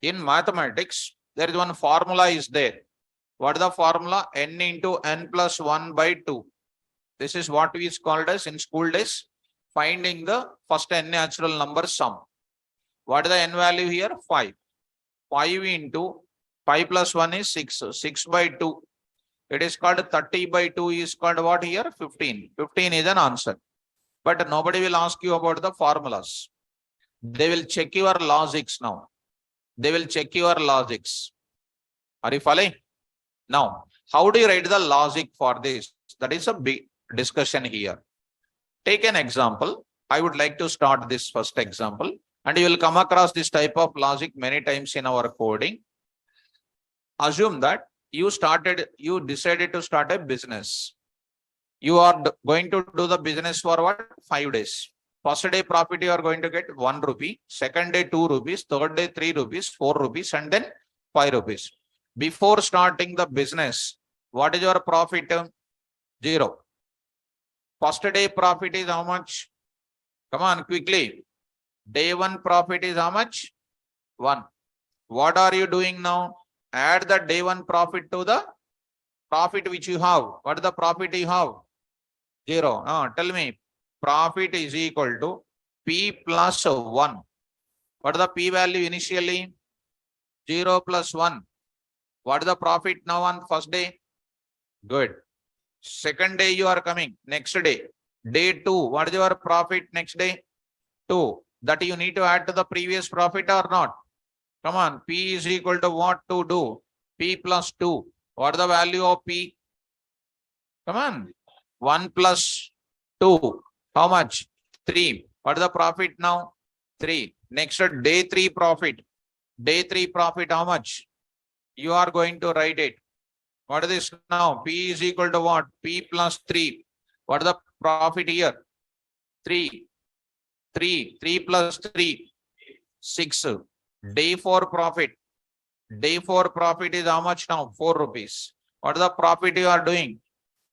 In mathematics, there is one formula is there. What is the formula? N into n plus 1 by 2. This is what is called as in school days, finding the first n natural number sum. What is the n value here? 5. 5 into 5 plus 1 is 6. 6 by 2. It is called 30 by 2 is called what here? 15. 15 is an answer. But nobody will ask you about the formulas. They will check your logics now. They will check your logics. Are you following? Now, how do you write the logic for this? That is a big discussion here. Take an example. I would like to start this first example, and you will come across this type of logic many times in our coding. Assume that you decided to start a business. You are going to do the business for what? 5 days. First day profit you are going to get 1 rupee, second day 2 rupees, third day 3 rupees, 4 rupees, and then 5 rupees. Before starting the business, what is your profit? 0. First day profit is how much? Come on, quickly. Day 1 profit is how much? 1. What are you doing now? Add the day one profit to the profit which you have. What is the profit you have? 0. Tell me. Profit is equal to P plus 1. What is the P value initially? 0 plus 1. What is the profit now on first day? Good. Second day you are coming. Next day. Day 2. What is your profit next day? 2. That you need to add to the previous profit or not? Come on. P is equal to what to do? P plus 2. What is the value of P? Come on. 1 plus 2. How much? 3. What is the profit now? 3. Next day 3 profit. Day 3 profit how much? You are going to write it. What is this now? P is equal to what? P plus 3. What is the profit here? 3. 3 plus 3. 6. Day 4 profit. Day 4 profit is how much now? 4 rupees. What is the profit you are doing?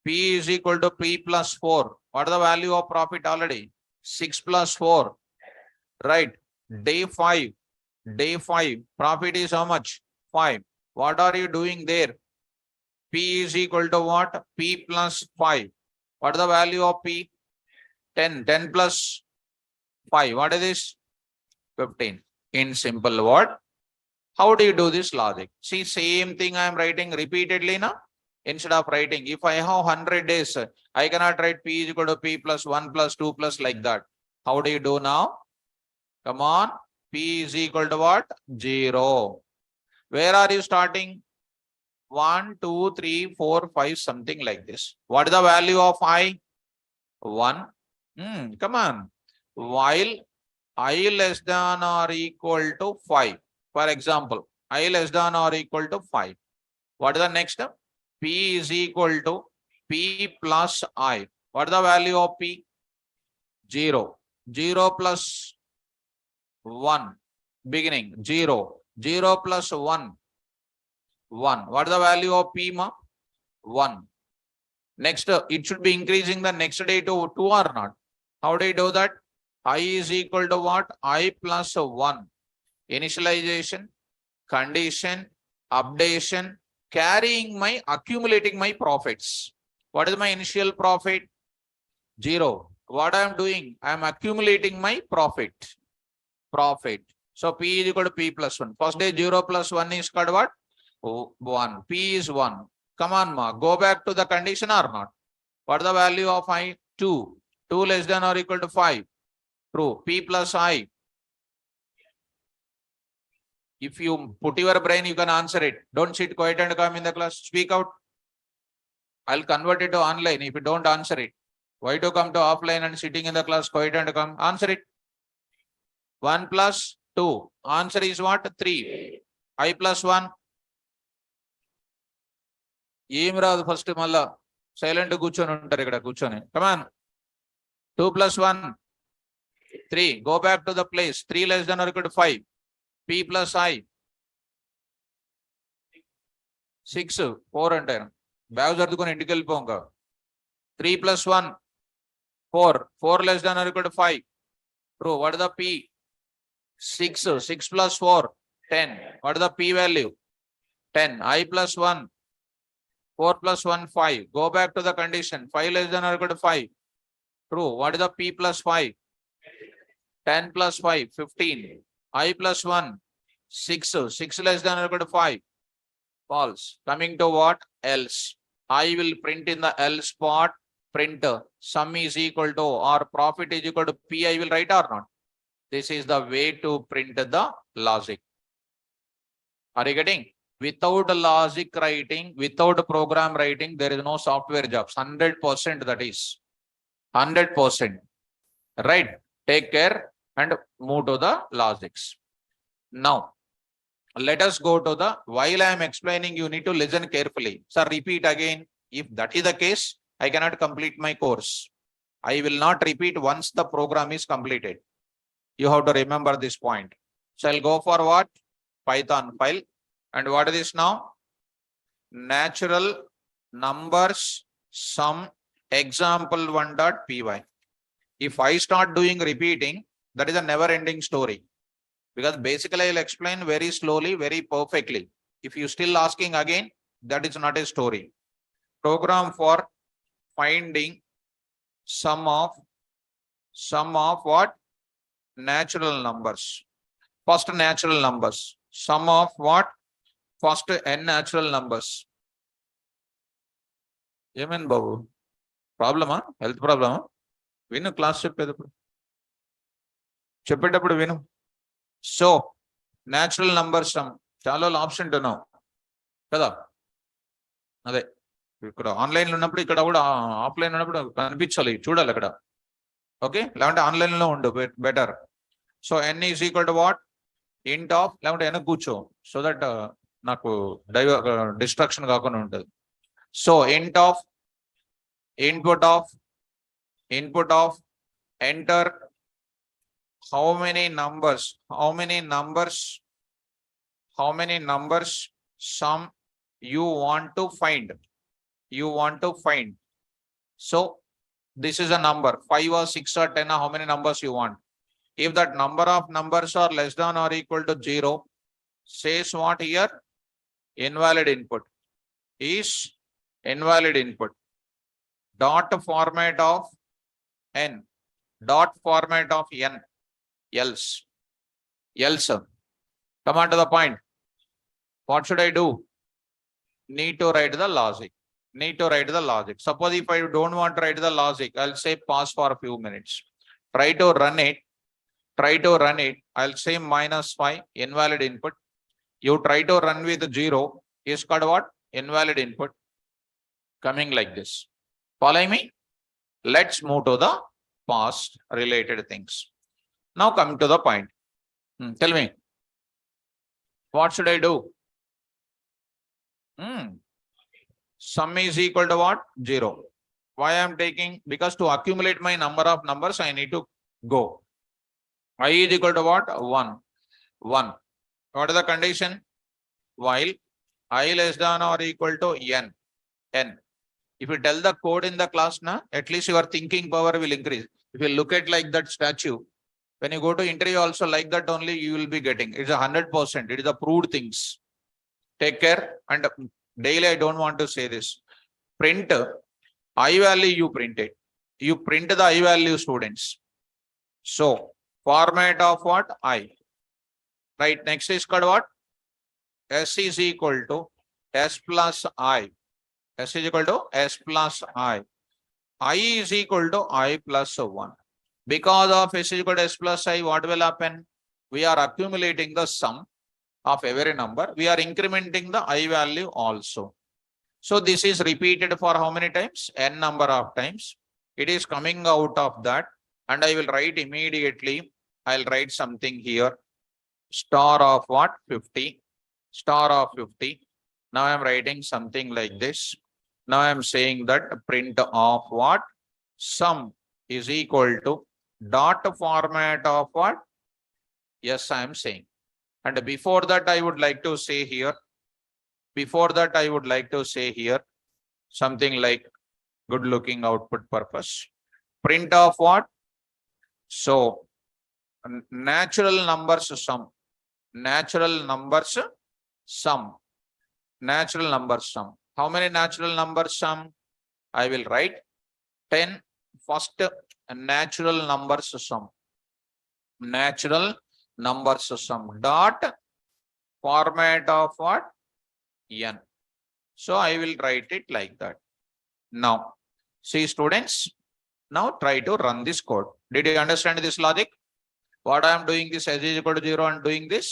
P is equal to P plus 4. What is the value of profit already? 6 plus 4. Right. Day 5. Day 5. Profit is how much? 5. What are you doing there? P is equal to what? P plus 5. What is the value of P? 10. 10 plus 5. What is this? 15. In simple word, how do you do this logic? See, same thing I am writing repeatedly now. Instead of writing, if I have 100 days, I cannot write P is equal to P plus 1 plus 2 plus like that. How do you do now? Come on. P is equal to what? 0. Where are you starting? 1, 2, 3, 4, 5, something like this. What is the value of I? 1. Come on. While I less than or equal to 5. For example, I less than or equal to 5. What is the next step? P is equal to P plus I. What is the value of P? 0. 0 plus 1. Beginning 0. 0 plus 1. 1. What is the value of P, ma? 1. Next, it should be increasing the next day to 2 or not. How do you do that? I is equal to what? I plus 1. Initialization, condition, updation, accumulating my profits. What is my initial profit? 0. What I am doing? I am accumulating my profit. So P is equal to P plus 1. First day 0 plus 1 is called what? 1. P is 1. Come on, ma. Go back to the condition or not. What is the value of I? 2. 2 less than or equal to 5. True. P plus I. If you put your brain, you can answer it. Don't sit quiet and come in the class. Speak out. I'll convert it to online if you don't answer it. Why to come to offline and sitting in the class quiet and come? Answer it. 1 plus 2. Answer is what? 3. I plus 1. ఏం రాదు first మళ్ళా silent కూర్చొని ఉంటారు ఇక్కడ కూర్చొని. కమాన్ 2 plus 1 3. Go back to the place. 3 less than or equal to 5. P plus I 6. 4 అంటారు. Bag సర్దుకొని ఇంటికి వెళ్ళిపోంగా. 3 plus 1 4. 4 less than or equal to 5. True. What is the P? 6. 6 plus 4 10. What is the P value? 10. I plus 1 4 plus 1 5. Go back to the condition. 5 less than or equal to 5. True. What is the P plus 5? 10 plus 5 15. I plus 1 6. 6 less than or equal to 5. False. Coming to what? Else. I will print in the else spot. Print sum is equal to or profit is equal to P. I will write or not. This is the way to print the logic. Are you getting? Without logic writing, without program writing, there is no software jobs. 100% that is. 100%. Right? Take care and move to the logics. Now, let us go to the, while I am explaining, you need to listen carefully. Sir, repeat again. If that is the case, I cannot complete my course. I will not repeat once the program is completed. You have to remember this point. So I'll go for what? Python file. And what is this now? Natural numbers sum example1.py. If I start doing repeating, that is a never ending story. Because basically I'll explain very slowly, very perfectly. If you still asking again, that is not a story. Program for finding sum of what? Natural numbers. First natural numbers. Sum of what? First n natural numbers. ఏమేన్ బాబు, ప్రాబ్లమా? Health ప్రాబ్లమా? విను, class చెప్పేటప్పుడు విను. So natural numbers some చాలా option ఉన్నావు కదా, అదే ఇక్కడ ఆన్లైన్లో ఉన్నప్పుడు, ఇక్కడ కూడా ఆఫ్లైన్ ఉన్నప్పుడు కనిపించాలి, చూడాలి అక్కడ. ఓకే, లేకుంటే ఆన్లైన్లో ఉండు better. So n is equal to what? ఇంట్ ఆఫ్, లేకుంటే వెనక కూర్చో, సో దట్ నాకు డిస్ట్రాక్షన్ కాకుండా ఉంటుంది. సో ఇంట్ of input of enter how many numbers sum you want to find. So this is a number 5 or 6 or 10 or how many numbers you want. If that number of numbers are less than or equal to 0, says what here? Invalid input. Is invalid input. Dot format of n. Dot format of n. Else. Come on to the point. What should I do? Need to write the logic. Suppose if I don't want to write the logic, I'll say pause for a few minutes. Try to run it. I'll say -5, invalid input. You try to run with 0, is called what? Invalid input. Coming like this. Following me? Let's move to the past related things. Now come to the point. Tell me, what should I do? Sum is equal to what? 0. Why I am taking? Because to accumulate my number of numbers, I need to go. I is equal to what? 1. What is the condition? While I less than or equal to n. If you tell the code in the class, at least your thinking power will increase. If you look at like that statue, when you go to interview also like that only you will be getting. It's 100%. It is approved things. Take care. And daily I don't want to say this. Print I value, you print it. You print the I value, students. So format of what? I. Right. Next is called what? S is equal to S plus I. S is equal to S plus I. I is equal to I plus 1. Because of S is equal to S plus I, what will happen? We are accumulating the sum of every number. We are incrementing the I value also. So this is repeated for how many times? N number of times. It is coming out of that. And I will write immediately. I'll write something here. Star of what? 50. Star of 50. Now I am writing something like this. Now I am saying that print of what? Sum is equal to dot format of what? Yes, I am saying. And before that, I would like to say here, something like good looking output purpose. Print of what? So natural numbers sum. How many natural numbers sum? I will write 10. First natural numbers sum. Dot format of what? N. So I will write it like that. Now, see students, now try to run this code. Did you understand this logic? What I am doing this as is equal to 0 and doing this,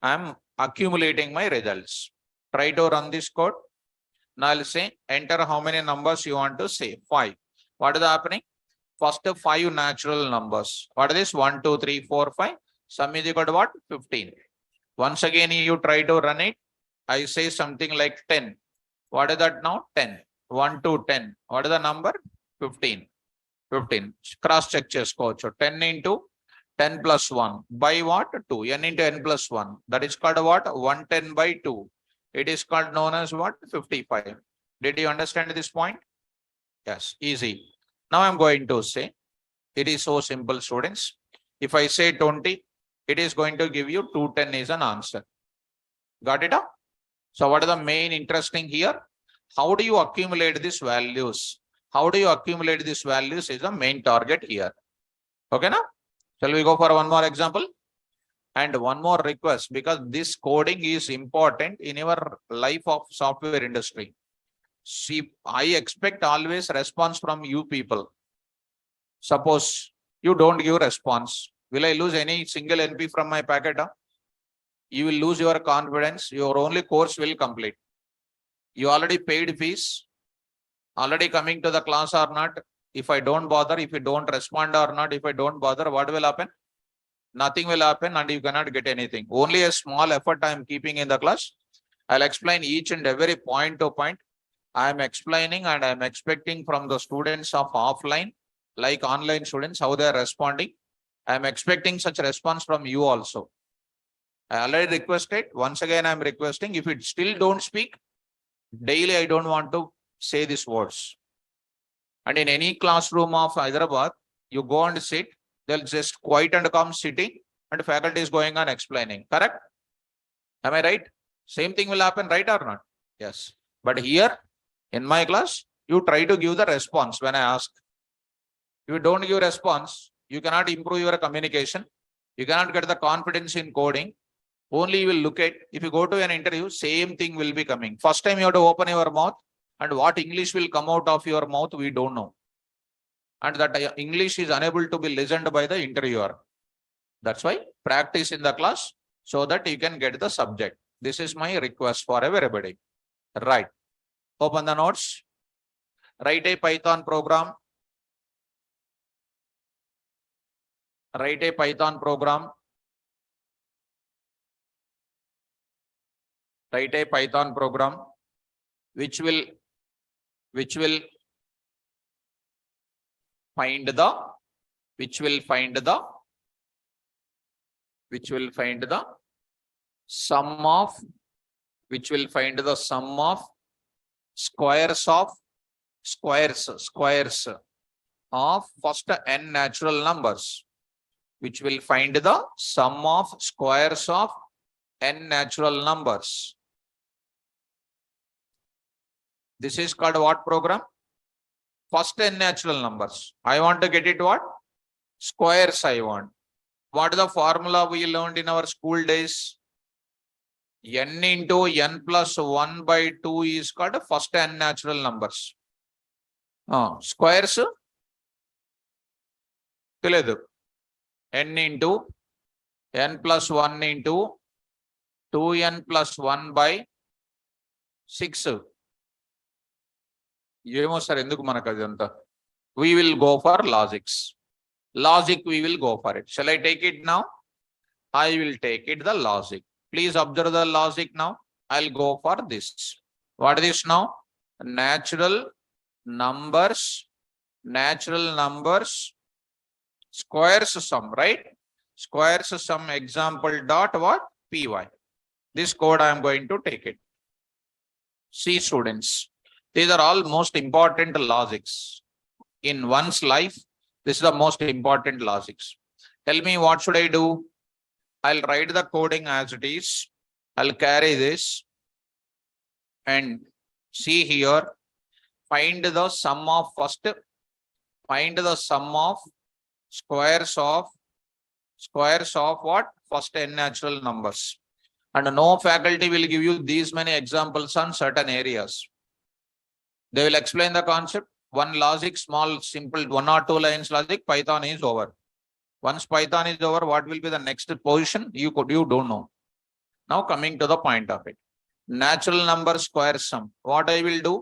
I am accumulating my results. Try to run this code. Now I'll say enter how many numbers you want to say. 5. What is happening? First 5 natural numbers. What is this? 1, 2, 3, 4, 5. Sum is equal to what? 15. Once again you try to run it. I say something like 10. What is that now? 10. 1 to 10. What is the number? 15. Cross check cheskochu. 10 into 10 plus 1 by what? 2. N into n plus 1. That is called what? 110 by 2. It is called known as what? 55. Did you understand this point? Yes, easy. Now I am going to say, it is so simple students. If I say 20, it is going to give you 210 is an answer. Got it up? So what is the main interesting here? How do you accumulate these values? How do you accumulate these values is the main target here. Okay, now? Shall we go for one more example? And one more request, because this coding is important in your life of software industry. See, I expect always response from you people. Suppose you don't give response. Will I lose any single NP from my packet? You will lose your confidence. Your only course will complete. You already paid fees, already coming to the class or not. If I don't bother, if you don't respond or not, if I don't bother, what will happen? Nothing will happen and you cannot get anything. Only a small effort I am keeping in the class. I'll explain each and every point to point. I am explaining and I am expecting from the students of offline, like online students, how they are responding. I am expecting such response from you also. I already requested. Once again, I am requesting. If it still don't speak, daily I don't want to say these words. And in any classroom of Hyderabad, you go and sit, they'll just quiet and calm sitting and faculty is going on explaining. Correct? Am I right? Same thing will happen, right or not? Yes. But here in my class, you try to give the response when I ask. If you don't give response, you cannot improve your communication. You cannot get the confidence in coding. Only you will look at, if you go to an interview, same thing will be coming. First time you have to open your mouth and what English will come out of your mouth, we don't know. And that English is unable to be listened by the interviewer. That's why practice in the class so that you can get the subject. This is my request for everybody. Right. Open the notes. Write a Python program. Write a Python program. Write a Python program which will find the sum of squares of first n natural numbers, which will find the sum of squares of n natural numbers. This is called what program? First n natural numbers. I want to get it what? Squares I want. What is the formula we learned in our school days? N into n plus 1 by 2 is called first n natural numbers. Squares? Teledu. N into n plus 1 into 2n plus 1 by 6. ఏమో sir ఎందుకు మనకు అదంతా we will go for logics. Logic we will go for it. Shall I take it now? I will take it the logic. Please observe the logic now. I'll go for this. What is this now? Natural numbers squares sum, right? Squares sum example dot what? Py. This code I am going to take it. See students. These are all most important logics. In one's life, this is the most important logics. Tell me what should I do? I'll write the coding as it is. I'll carry this and see here. Find the sum of squares of what? First n natural numbers. And no faculty will give you these many examples on certain areas. They will explain the concept. One logic, small, simple, 1 or 2 lines logic, Python is over. Once Python is over, what will be the next position? You don't know. Now coming to the point of it. Natural number square sum. What I will do?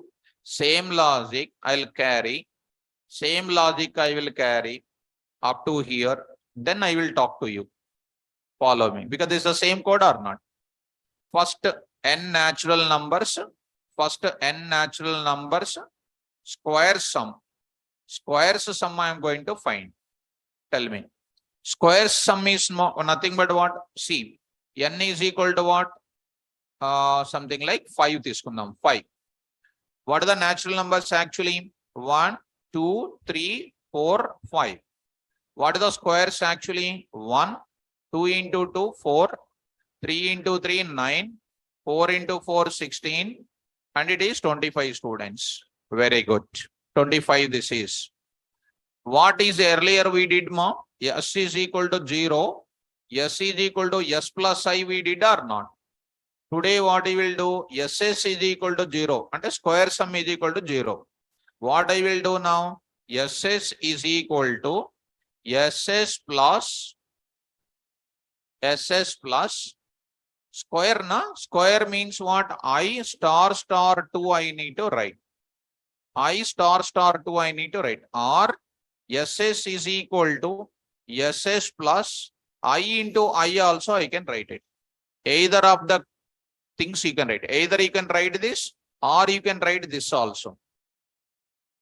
Same logic I'll carry. Same logic I will carry up to here. Then I will talk to you. Follow me. Because this is the same code or not. First n natural numbers. Square sum. Squares sum I am going to find. Tell me. Square sum is nothing but what? See, n is equal to what? Something like 5 తీసుకుందాం 5. What are the natural numbers actually? 1, 2, 3, 4, 5. What are the squares actually? 1, 2 into 2, 4, 3 into 3, 9, 4 into 4, 16. And it is 25 students. Very good. 25 this is. What is earlier we did, ma? S is equal to 0. S is equal to S plus I we did or not? Today what I will do? SS is equal to 0. And the square sum is equal to 0. What I will do now? SS is equal to SS plus square, na? Square means what? I star 2 I need to write. I star 2 I need to write. Or SS is equal to SS plus I into I also I can write it. Either of the things you can write. Either you can write this or you can write this also.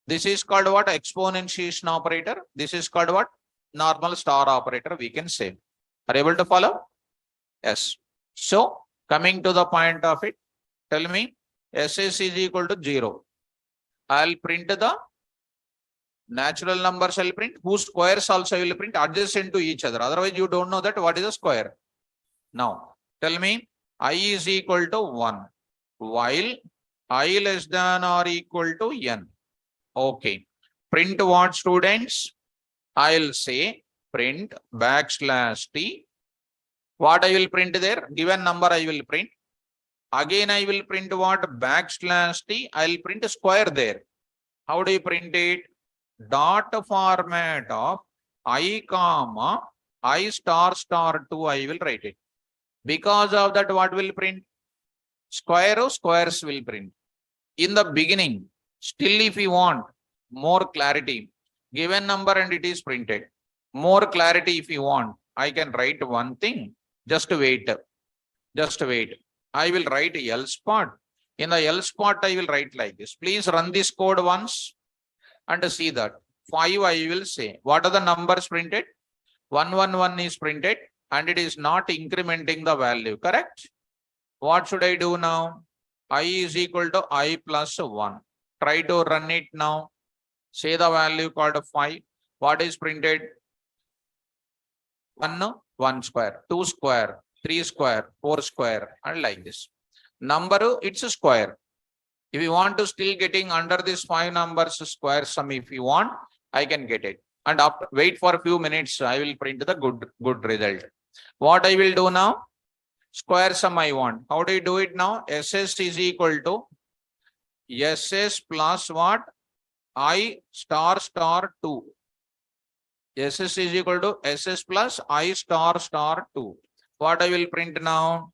This is called what? Exponentiation operator. This is called what? Normal star operator, we can say. Are you able to follow? Yes. So coming to the point of it, tell me SS is equal to 0. I'll print the natural numbers, I'll print, whose squares also will print adjacent to each other. Otherwise, you don't know that what is a square. Now, tell me I is equal to 1 while I less than or equal to n. Okay. Print what, students? I'll say print \t. What I will print there? Given number I will print. Again, I will print what? \t. I'll print a square there. How do you print it? Dot format of I comma I star 2 I will write it. Because of that, what will print? Square or squares will print. In the beginning, still if you want more clarity, given number and it is printed. More clarity if you want, I can write one thing. Just wait. Just wait. I will write else part. In the else part, I will write like this. Please run this code once and see that. 5 I will say. What are the numbers printed? 111 is printed and it is not incrementing the value. Correct? What should I do now? I is equal to I plus 1. Try to run it now. Say the value called 5. What is printed? 1 square, 2 square, 3 square, 4 square, and like this. Number, it's a square. If you want to still getting under this 5 numbers square sum, if you want, I can get it. And after, wait for a few minutes, I will print the good result. What I will do now? Square sum I want. How do you do it now? SS is equal to SS plus what? I star 2. SS is equal to SS plus I star 2. What I will print now?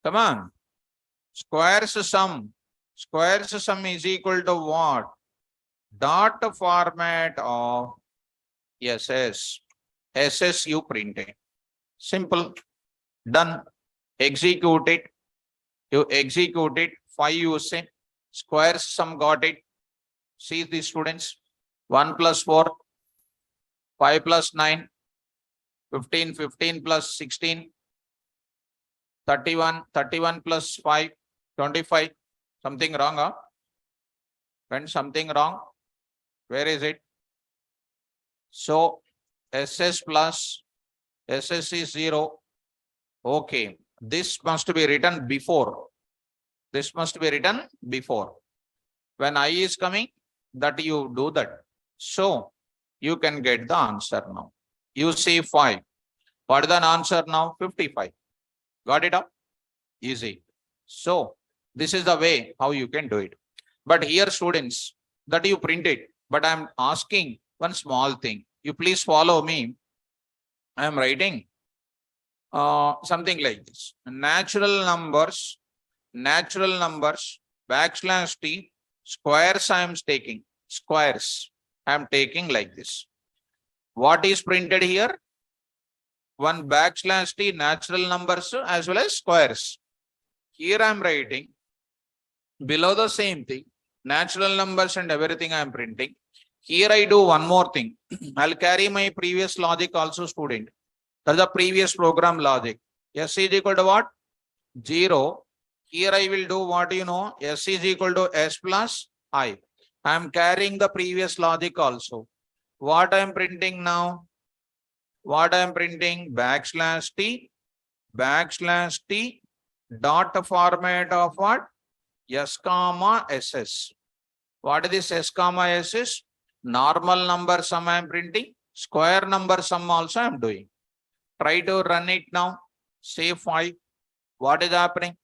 Come on. Squares sum. Squares sum is equal to what? Dot format of SS. SS you printed. Simple. Done. Execute it. You execute it. 5 you say. Squares sum got it. See the students. 1 plus 4. 5 plus 9. 15. 15 plus 16. 31. 31 plus 5. 25. Something wrong, huh? When something wrong, where is it? So SS plus SS is 0. Okay. This must be written before. This must be written before. When I is coming, that you do that. So you can get the answer now. You see 5. What is the answer now? 55. Got it up? Easy. So this is the way how you can do it. But here, students, that you print it. But I am asking one small thing. You please follow me. I am writing something like this. Natural numbers, \t, squares I am taking. Squares I am taking like this. What is printed here? One \t, natural numbers as well as squares. Here I am writing below the same thing, natural numbers and everything I am printing. Here I do one more thing. I'll carry my previous logic also, student. That's the previous program logic. S is equal to what? 0. Here I will do what you know. S is equal to S plus I. I am carrying the previous logic also. What I am printing now? What I am printing? \t, Dot format of what? S comma SS. What is this S comma SS? Normal number sum I am printing. Square number sum also I am doing. Try to run it now. Say 5. What is happening?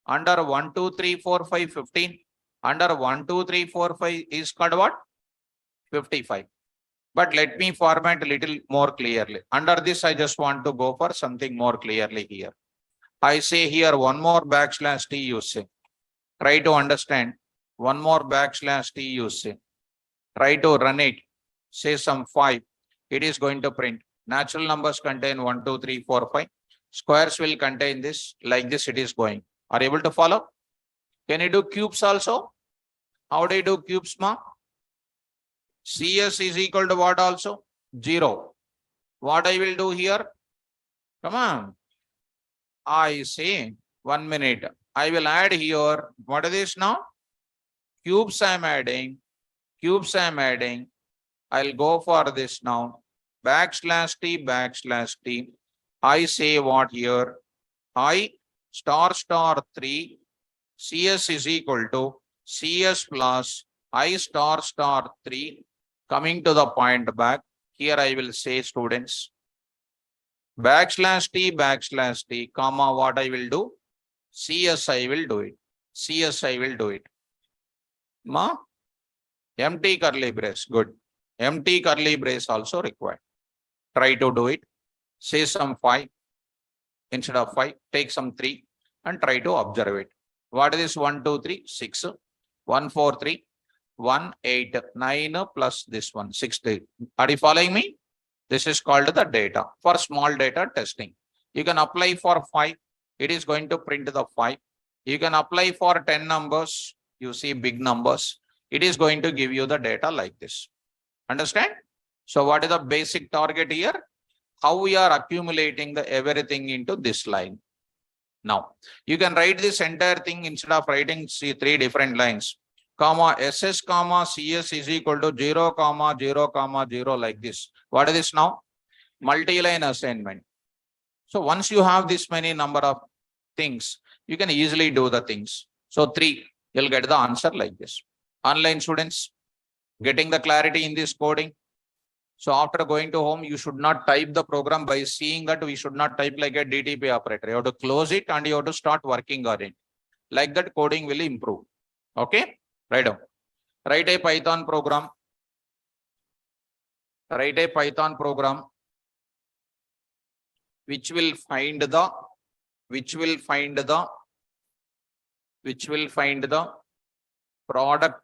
Under 1, 2, 3, 4, 5, 15. Under 1, 2, 3, 4, 5 is called what? 55. But let me format a little more clearly. Under this, I just want to go for something more clearly here. I say here one more backslash T you say. Try to understand. One more backslash T you say. Try to run it. Say some 5. It is going to print. Natural numbers contain 1, 2, 3, 4, 5. Squares will contain this. Like this it is going. Are you able to follow? Can you do cubes also? How do you do cubes, ma? CS is equal to what also? 0. What I will do here? Come on. I say 1 minute. I will add here. What is this now? Cubes I am adding. Cubes I am adding. I'll go for this now. Backslash T, backslash T. I say what here? I star 3. CS is equal to CS plus I star 3. Coming to the point back. Here I will say students. Backslash T, comma, what I will do? CS I will do it. CS I will do it. Ma? Empty curly brace. Good. Empty curly brace also required. Try to do it. Say some 5. Instead of 5, take some 3 and try to observe it. What is this? 1, 2, 3, 6. 1, 4, 3. 1, 8, 9 plus this one, 6. Are you following me? This is called the data for small data testing. You can apply for 5. It is going to print the 5. You can apply for 10 numbers. You see big numbers. It is going to give you the data like this. Understand? So what is the basic target here? How we are accumulating the everything into this line. Now, you can write this entire thing instead of writing 3 different lines. Comma SS comma CS is equal to 0 comma 0 comma 0 like this. What is this now? Multi-line assignment. So once you have this many number of things, you can easily do the things. So 3, you'll get the answer like this. Online students, getting the clarity in this coding. So after going to home, you should not type the program by seeing that we should not type like a DTP operator. You have to close it and you have to start working on it. Like that coding will improve. Okay? Write down. Write a Python program. Write a Python program which will find the product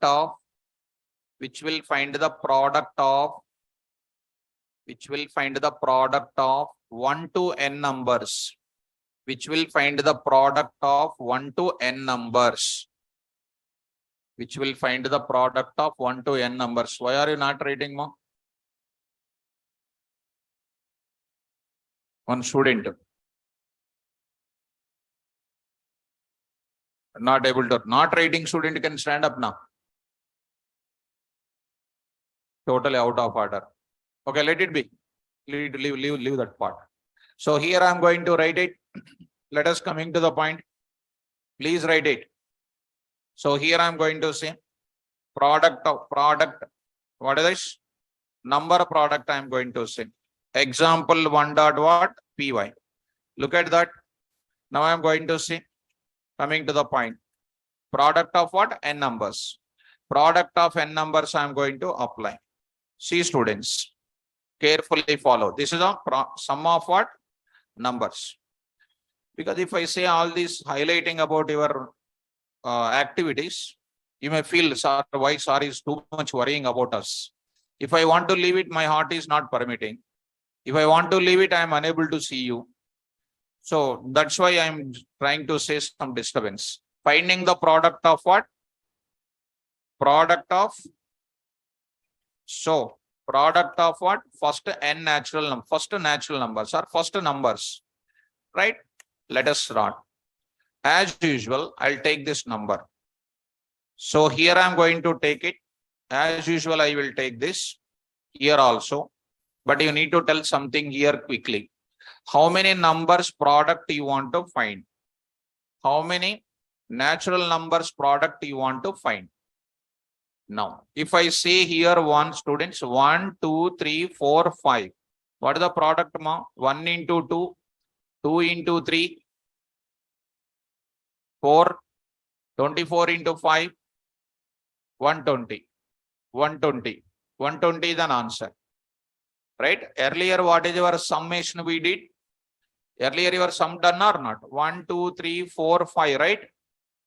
of 1 to n numbers. Which will find the product of 1 to n numbers. Which will find the product of 1 to n numbers. Why are you not writing more? One student. Not able to. Not writing student can stand up now. Totally out of order. Okay, let it be. Leave that part. So here I am going to write it. Let us coming to the point. Please write it. So here I am going to say product. What is this? Number product I am going to say. Example 1 dot what? Py. Look at that. Now I am going to say, coming to the point. Product of what? N numbers. Product of n numbers I am going to apply. See students. Carefully follow. This is a sum of what? Numbers. Because if I say all this highlighting about your activities, you may feel, sir, why sir is too much worrying about us. If I want to leave it, my heart is not permitting. If I want to leave it, I am unable to see you. So that's why I am trying to say some disturbance. Finding the product of what? Product of. So product of what? First n natural numbers. First natural numbers or first numbers. Right? Let us start. As usual, I'll take this number. So here I'm going to take it. As usual, I will take this here also. But you need to tell something here quickly. How many numbers product you want to find? how many natural numbers product you want to find. Now, if I say here one students, 1, 2, 3, 4, 5. What is the product, ma? 1 into 2, 2 into 3, 4, 24 into 5, 120. 120. 120 is an answer. Right? Earlier, what is your summation we did? Earlier, your sum done or not? 1, 2, 3, 4, 5, right?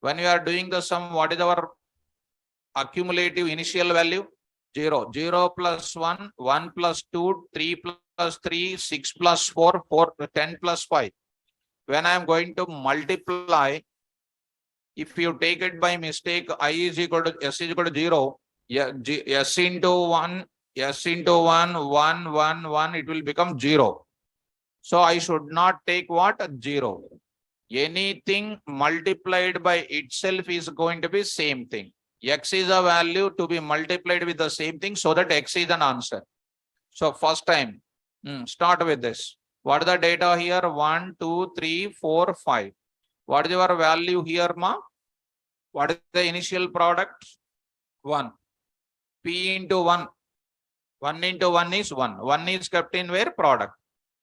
When we are doing the sum, what is our accumulative initial value? 0. 0 plus 1, 1 plus 2, 3 plus 3, 6 plus 4, 4, 10 plus 5. When I am going to multiply, if you take it by mistake, I is equal to S is equal to 0, S into 1, S into 1, 1, 1, 1, it will become 0. So I should not take what? 0. Anything multiplied by itself is going to be same thing. X is a value to be multiplied with the same thing so that X is an answer. So first time, start with this. What is the data here? 1, 2, 3, 4, 5. What is your value here, ma? What is the initial product? 1. P into 1. 1 into 1 is 1. 1 is kept in where? Product.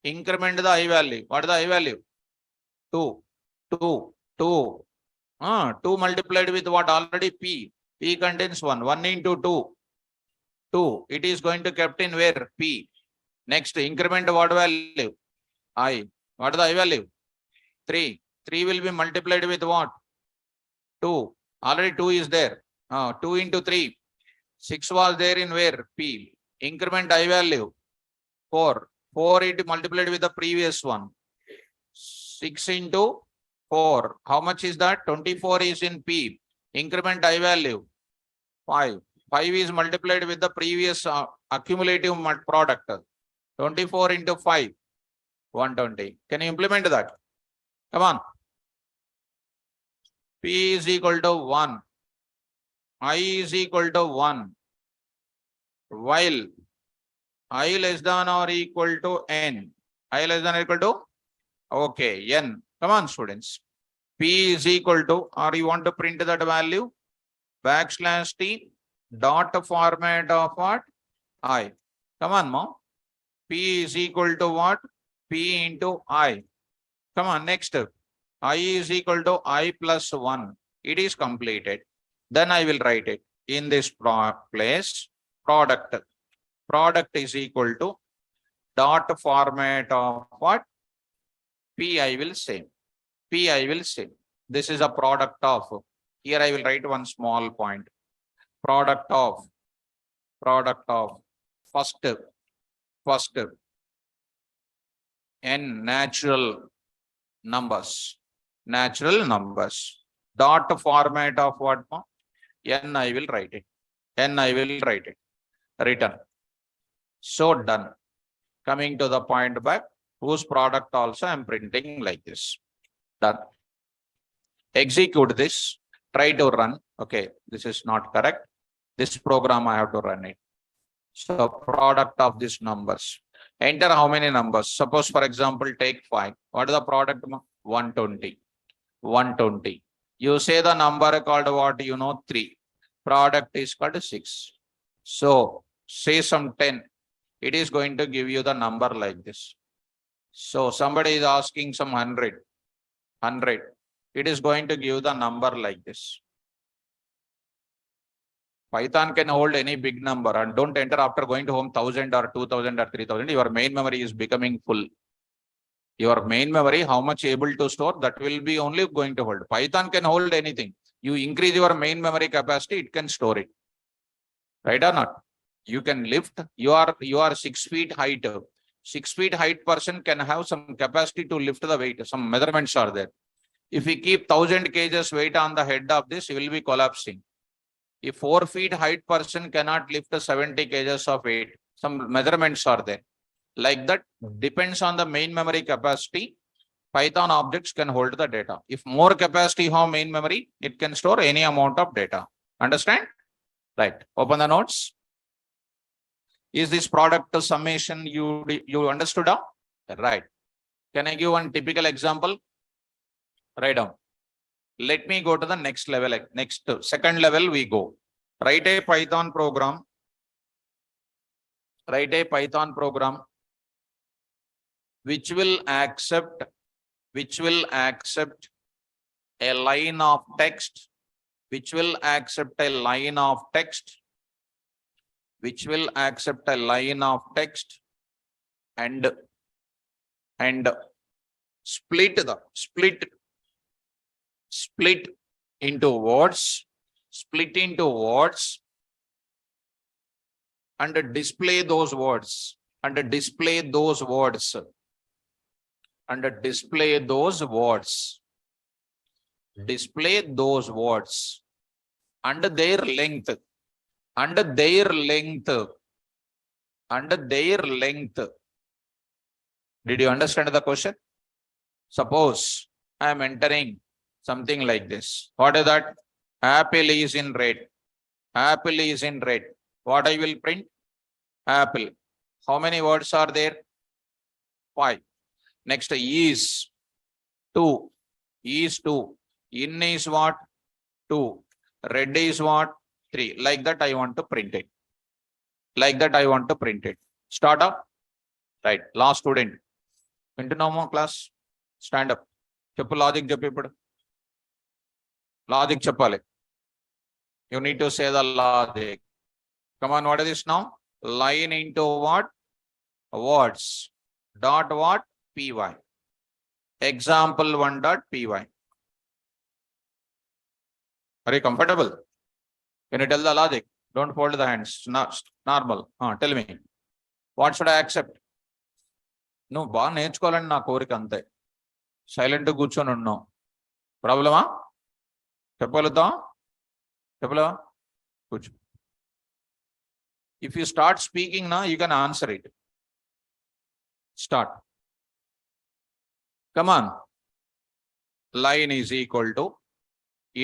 Increment the I value. What is the I value? 2. 2. 2. 2 multiplied with what? Already P. P contains 1. 1 into 2. 2. It is going to kept in where? P. Next, increment what value? I. What is the I value? 3. 3 will be multiplied with what? 2. Already 2 is there. 2 into 3. 6 was there in where? P. Increment I value. 4. 4 it multiplied with the previous one. 6 into 4. How much is that? 24 is in P. Increment I value. 5. 5 is multiplied with the previous accumulative product. 24 into 5. 120. Can you implement that? Come on. P is equal to 1. I is equal to 1. While I less than or equal to N. I less than or equal to? Okay, N. Come on, students. P is equal to, or you want to print that value? Backslash T dot format of what? I. Come on, mom. P is equal to what? P into I. Come on, next. I is equal to I plus 1. It is completed. Then I will write it in this place. Product. Product is equal to dot format of what? P I will say. P I will say. This is a product of. Here I will write one small point. Product of first n natural numbers. Dot format of what? N I will write it. N I will write it. Written. So done. Coming to the point back, whose product also I am printing like this. Done. Execute this. Try to run. Okay, this is not correct. This program I have to run it. So product of these numbers. Enter how many numbers? Suppose, for example, take 5. What is the product? 120. 120. You say the number called what? You know, 3. Product is called 6. So say some 10. It is going to give you the number like this. So somebody is asking some 100. 100. It is going to give the number like this. Python can hold any big number, and don't enter after going to home 1000 or 2000 or 3000. Your main memory is becoming full. Your main memory, how much able to store, that will be only going to hold. Python can hold anything. You increase your main memory capacity, it can store it. Right or not? You can lift. You are 6 feet height. 6 feet height person can have some capacity to lift the weight. Some measurements are there. If we keep 1000 kgs weight on the head of this, he will be collapsing. If 4 feet height person cannot lift 70 kgs of weight, some measurements are there. Like that, depends on the main memory capacity. Python objects can hold the data. If more capacity have main memory, it can store any amount of data. Understand? Right. Open the notes. Is this product summation you understood? Right. Can I give one typical example? Write down. Let me go to the next level. Next, second level we go. Write a Python program. Write a Python program which will accept a line of text, which will accept a line of text, which will accept a line of text and split into words, split into words and display those words and display those words and display those words, display those words and their length, and their length, and their length. Did you understand the question? Suppose I am entering something like this. What is that? Apple is in red. Apple is in red. What I will print? Apple. How many words are there? 5. Next is 2. Is 2. In is what? 2. Red is what? 3. Like that I want to print it. Like that I want to print it. Start up. Right. Last student. Continue class. Stand up. Cheppu logic cheppu. Logic cheppali. You need to say the logic. Come on, what is this now? Line into what? Words. Dot what? Py. Example 1 dot py. Are you comfortable? Can you tell the logic? Don't fold the hands. Normal. Tell me. What should I accept? No, బాగా నేర్చుకోవాలని నా కోరిక అంతే. Silent కూర్చొని ఉన్నాం. ప్రాబ్లమా? చెప్పగలుగుతాం? చెప్పలేవా? కూర్చో. If you start speaking now, you can answer it. Start. Come on. Line is equal to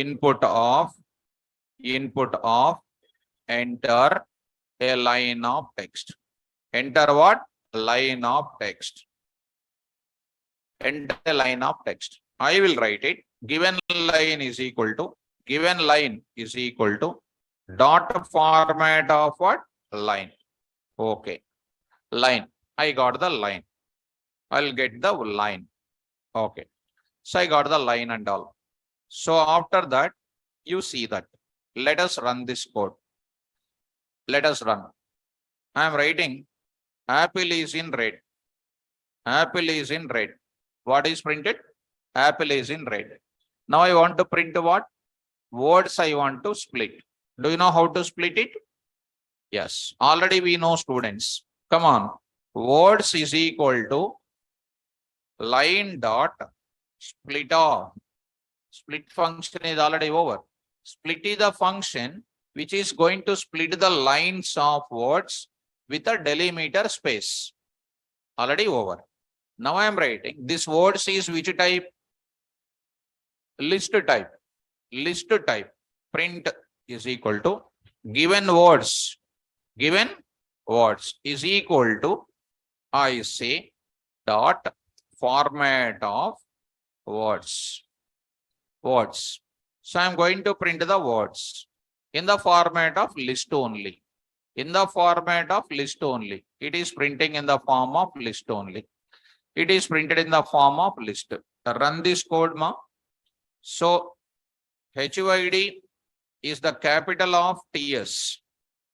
input of enter a line of text. Enter what? Line of text. Enter a line of text. I will write it. Given line is equal to dot format of what? Line. Okay. Line. I got the line. I'll get the line. Okay. So I got the line and all. So after that, you see that. Let us run this code. Let us run. I am writing apple is in red. Apple is in red. What is printed? Apple is in red. Now I want to print what? Words I want to split. Do you know how to split it? Yes. Already we know, students. Come on. Words is equal to line dot split off. Split function is already over. Split is the function which is going to split the lines of words with a delimiter space. Already over. Now I am writing this words is which type? List type. List type. Print is equal to given words is equal to I say dot format of words. So I am going to print the words in the format of list only. In the format of list only. It is printing in the form of list only. It is printed in the form of list. Run this code, ma. So HUID is the capital of TS.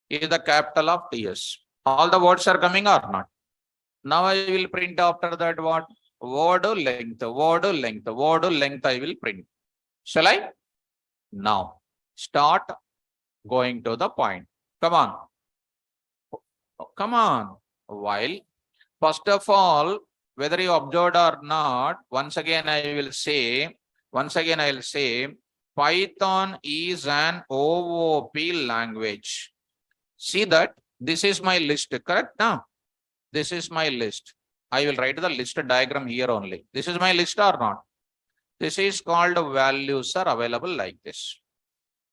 Is the capital of TS. All the words are coming or not? Now I will print after that what? Word length I will print. Shall I? Now start going to the point. Come on. Come on. While first of all, whether you observed or not, once again I will say, Python is an OOP language. See that this is my list, correct? Now, this is my list. I will write the list diagram here only. This is my list or not? This is called values are available like this.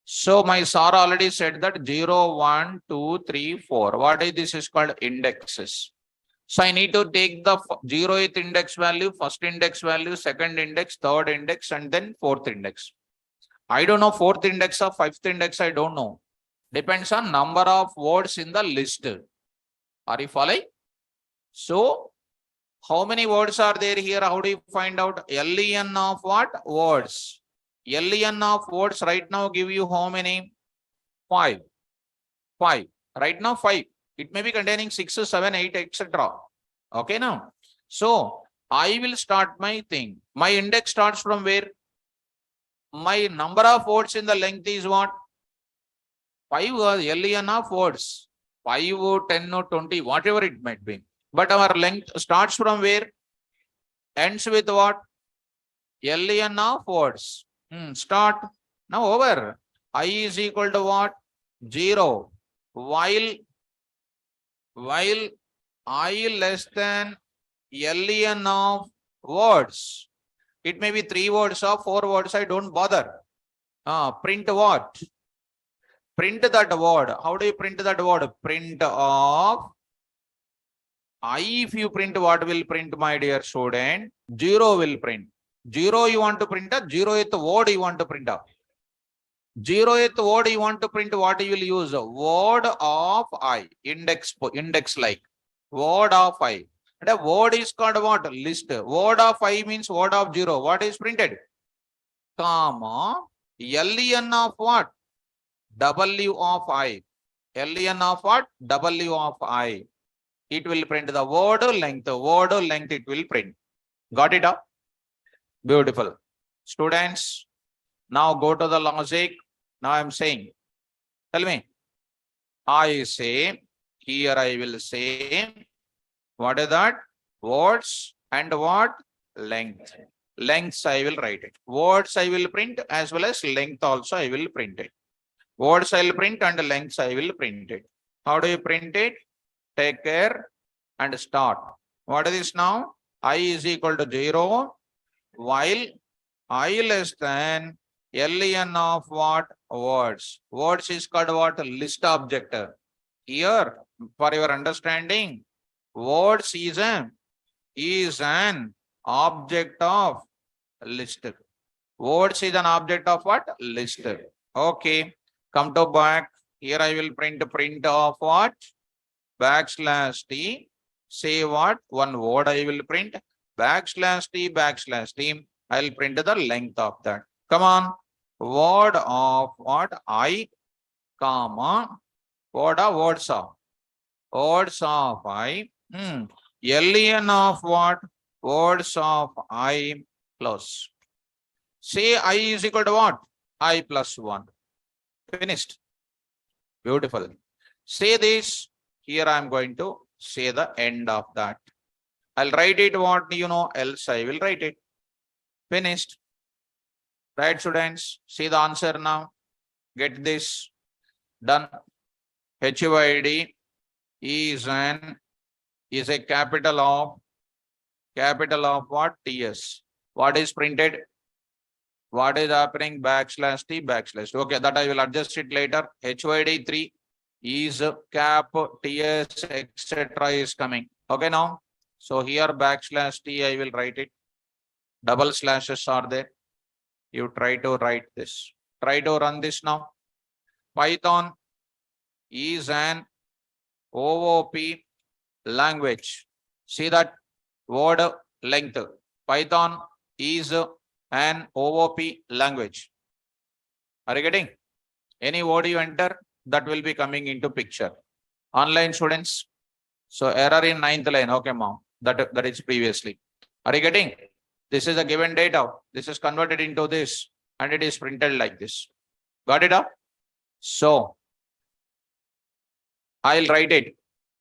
So my sir already said that 0, 1, 2, 3, 4. What is this is called indexes. So I need to take the 0th index value, first index value, second index, third index, and then fourth index. I don't know fourth index or fifth index, I don't know. Depends on number of words in the list. Are you following? So, how many words are there here? How do you find out? LEN of what? Words. LEN of words right now give you how many? 5. 5. Right now 5. It may be containing 6, 7, 8, etc. Okay now. So, I will start my thing. My index starts from where? My number of words in the length is what? 5 LEN of words. 5 or 10 or 20, whatever it might be. But our length starts from where? Ends with what? LEN of words. Start. Now over. I is equal to what? 0. While I less than LEN of words. It may be 3 words or 4 words. I don't bother. Print what? Print that word. How do you print that word? Print of I. If you print, what will print, my dear student? 0 will print. 0 you want to print a 0th word you want to print a 0th word you want to print. What you will use? Word of I. Index like word of I. And a word is called what? List. Word of I means word of 0. What is printed? Comma. LEN of what? W of I. LEN of what? W of I. It will print the word length. Word length it will print. Got it up? Beautiful. Students, now go to the logic. Now I am saying, tell me. I say, here I will say, what is that? Words and what? Length. Lengths I will write it. Words I will print as well as length also I will print it. Words I will print and lengths I will print it. How do you print it? Take care and start. What is this now? I is equal to 0 while I less than LEN of what? Words. Words is called what? List object. Here, for your understanding, words is an object of list. Words is an object of what? List. Okay. Come to back. Here I will print of what? \t. Say what? One word I will print. \t. I'll print the length of that. Come on. Word of what? I, comma. Word of words of. Words of I. LEN of what? Words of I plus. Say I is equal to what? I plus 1. Finished. Beautiful. Say this. Here I am going to say the end of that. I'll write it what else I will write it. Finished. Right, students? See the answer now. Get this. Done. HUID is a capital of what? TS. What is printed? What is happening? \t. Okay, that I will adjust it later. HUID 3 is cap TS etc. is coming. Okay now. So here \t I will write it. Double slashes are there. You try to write this. Try to run this now. Python is an OOP language. See that word length. Python is an OOP language. Are you getting? Any word you enter, that will be coming into picture. Online students. So error in 9th line. Okay, mom. That is previously. Are you getting? This is a given data. This is converted into this and it is printed like this. Got it up? So I'll write it.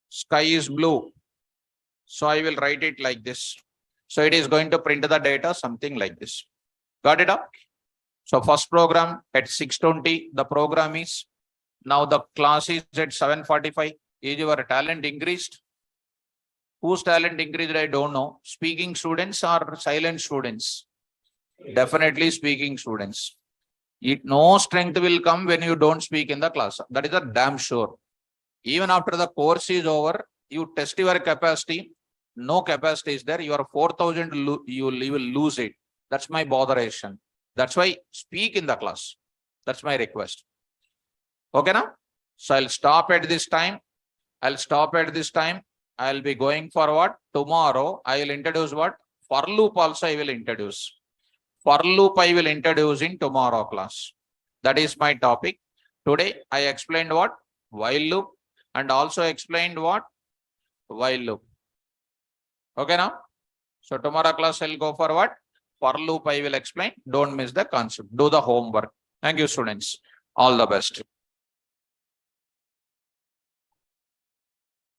Sky is blue. So I will write it like this. So it is going to print the data something like this. Got it up? So first program at 6:20, the program is. Now the class is at 7:45. Is your talent increased? Whose talent increased? I don't know. Speaking students or silent students? Definitely speaking students. No strength will come when you don't speak in the class. That is a damn sure. Even after the course is over, you test your capacity. No capacity is there. Your 4,000, you will lose it. That's my botheration. That's why speak in the class. That's my request. Okay now? So I'll stop at this time. I'll be going forward. Tomorrow I will introduce what? For loop also I will introduce. For loop I will introduce in tomorrow class. That is my topic. Today I explained what? While loop, and also explained what? While loop. Okay now? So tomorrow class I'll go for what? For loop I will explain. Don't miss the concept. Do the homework. Thank you, students. All the best.